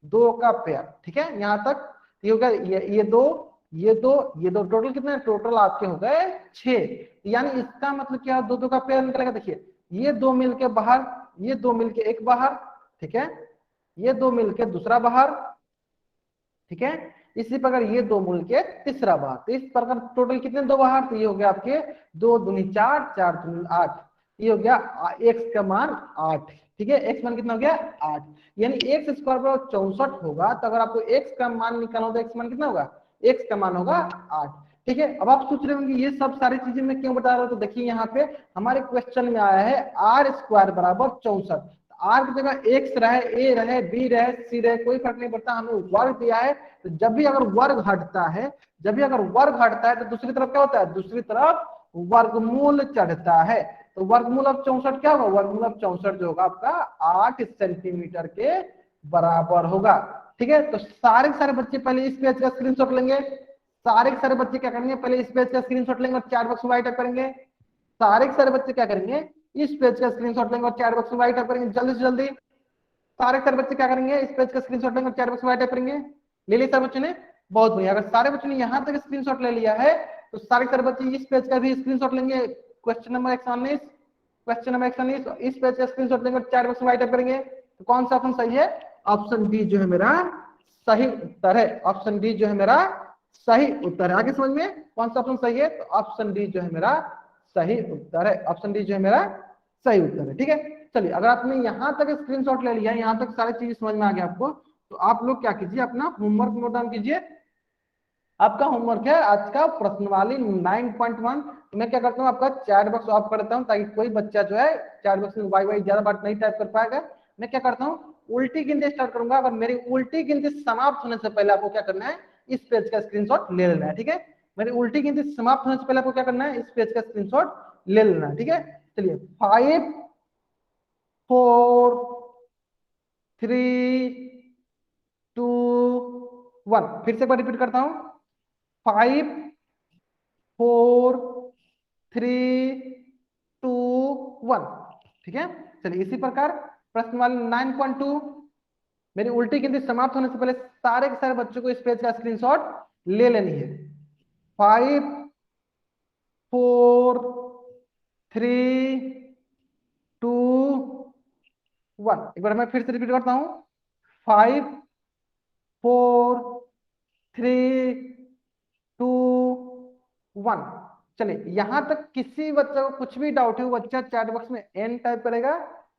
2 का पेयर, ठीक है यहाँ तक। ये होगा ये 2 ये 2 ये 2, टोटल कितने, टोटल आपके हो गए 6। यानी इसका मतलब क्या, 2 2 का पेयर निकलेगा। देखिए ये 2 मिलके बाहर, ये 2 मिलके एक बाहर, ठीक है, ये 2 मिलके दूसरा बाहर, ठीक है, इसी प्रकार ये 2 मिल के तीसरा बार। तो इस प्रकार टोटल कितने 2 बाहर, तो ये हो गया आपके 2 दूनी 4, 4 दूनी 8, ये हो गया x का मान 8, ठीक है, x मान कितना हो गया 8। यानी x स्क्वायर बराबर 64 होगा, तो अगर आपको x का मान निकालना हो तो x मान कितना होगा, x का मान होगा 8, ठीक है। अब आप सोच रहे होंगे ये सब सारी चीजें मैं क्यों बता रहा हूँ, तो देखिए यहाँ पे हमारे क्वेश्चन में आया है आर स्क्वायर बराबर 64। आर की जगह एक्स रहे, ए रहे, बी रहे, सी रहे, कोई फर्क नहीं पड़ता, हमें वर्ग दिया है। तो जब भी अगर वर्ग हटता है, जब भी अगर वर्ग हटता है तो दूसरी तरफ क्या होता है, दूसरी तरफ वर्गमूल चढ़ता है। तो वर्गमूल अब 64 क्या होगा, वर्गमूल अब 64 जो होगा आपका 8 सेंटीमीटर के बराबर होगा, ठीक है। तो सारे सारे बच्चे पहले इस पेज का स्क्रीनशॉट लेंगे, सारे सारे बच्चे क्या करेंगे, पहले इस पेज का स्क्रीनशॉट लेंगे और चैट बॉक्स में राइट अप करेंगे। सारे सारे बच्चे क्या करेंगे, इस पेज का स्क्रीनशॉट लेंगे और चैट बॉक्स में राइट अप करेंगे, जल्दी से जल्दी। सारे सारे बच्चे क्या करेंगे, इस पेज का स्क्रीनशॉट लेंगे और चैट बॉक्स में राइट अप करेंगे। ले लिया सारे बच्चों ने, बहुत बढ़िया। अगर सारे बच्चों ने यहाँ तक स्क्रीनशॉट ले लिया है तो सारे सारे बच्चे इस पेज का भी स्क्रीनशॉट लेंगे। क्वेश्चन नंबर 119, क्वेश्चन नंबर 119, इस पेज का स्क्रीनशॉट लेंगे और चैट बॉक्स में राइट अप करेंगे। तो कौन सा ऑप्शन सही है, ऑप्शन बी जो है मेरा सही उत्तर है। ऑप्शन डी जो है मेरा सही उत्तर है। आगे समझ में कौन सा ऑप्शन सही है, तो ऑप्शन डी जो है मेरा सही उत्तर है। ऑप्शन डी जो है मेरा सही उत्तर है। ठीक है, चलिए अगर आपने यहाँ तक स्क्रीनशॉट ले लिया, यहाँ तक सारी चीजें समझ में आ गया आपको, तो आप लोग क्या कीजिए, अपना होमवर्क नोट डाउन कीजिए। आपका होमवर्क है आज का प्रश्नवाली 9.1। तो मैं क्या करता हूँ, आपका चैट बॉक्स ऑफ कर देता हूँ ताकि कोई बच्चा जो है चैट बॉक्स में वाई वाई ज्यादा बात नहीं टाइप कर पाएगा। मैं क्या करता हूँ, उल्टी गिनती स्टार्ट करूंगा। अगर मेरी उल्टी गिनती समाप्त होने से पहले आपको क्या करना है, इस पेज का स्क्रीनशॉट ले लेना है। ठीक है, मेरी उल्टी गिनती समाप्त होने से पहले आपको क्या करना है, इस पेज का स्क्रीनशॉट ले लेना है। ठीक है, चलिए 5 4 3 2 1, फिर से एक बार रिपीट करता हूं, 5 4 3 2 1। ठीक है, चलिए इसी प्रकार प्रश्न वाले 9.2, मेरी उल्टी गिनती समाप्त होने से पहले सारे के सारे बच्चों को इस पेज का स्क्रीनशॉट ले लेनी है। 5 4 3 2 1। एक बार मैं फिर से रिपीट करता हूं, 5 4 3 2 1। चलिए यहां तक किसी बच्चा को कुछ भी डाउट है, वो बच्चा चैट बॉक्स में एन टाइप करेगा।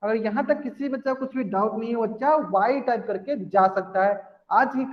अगर यहां तक किसी बच्चा को कुछ भी डाउट नहीं है, बच्चा वाई टाइप करके जा सकता है। आज की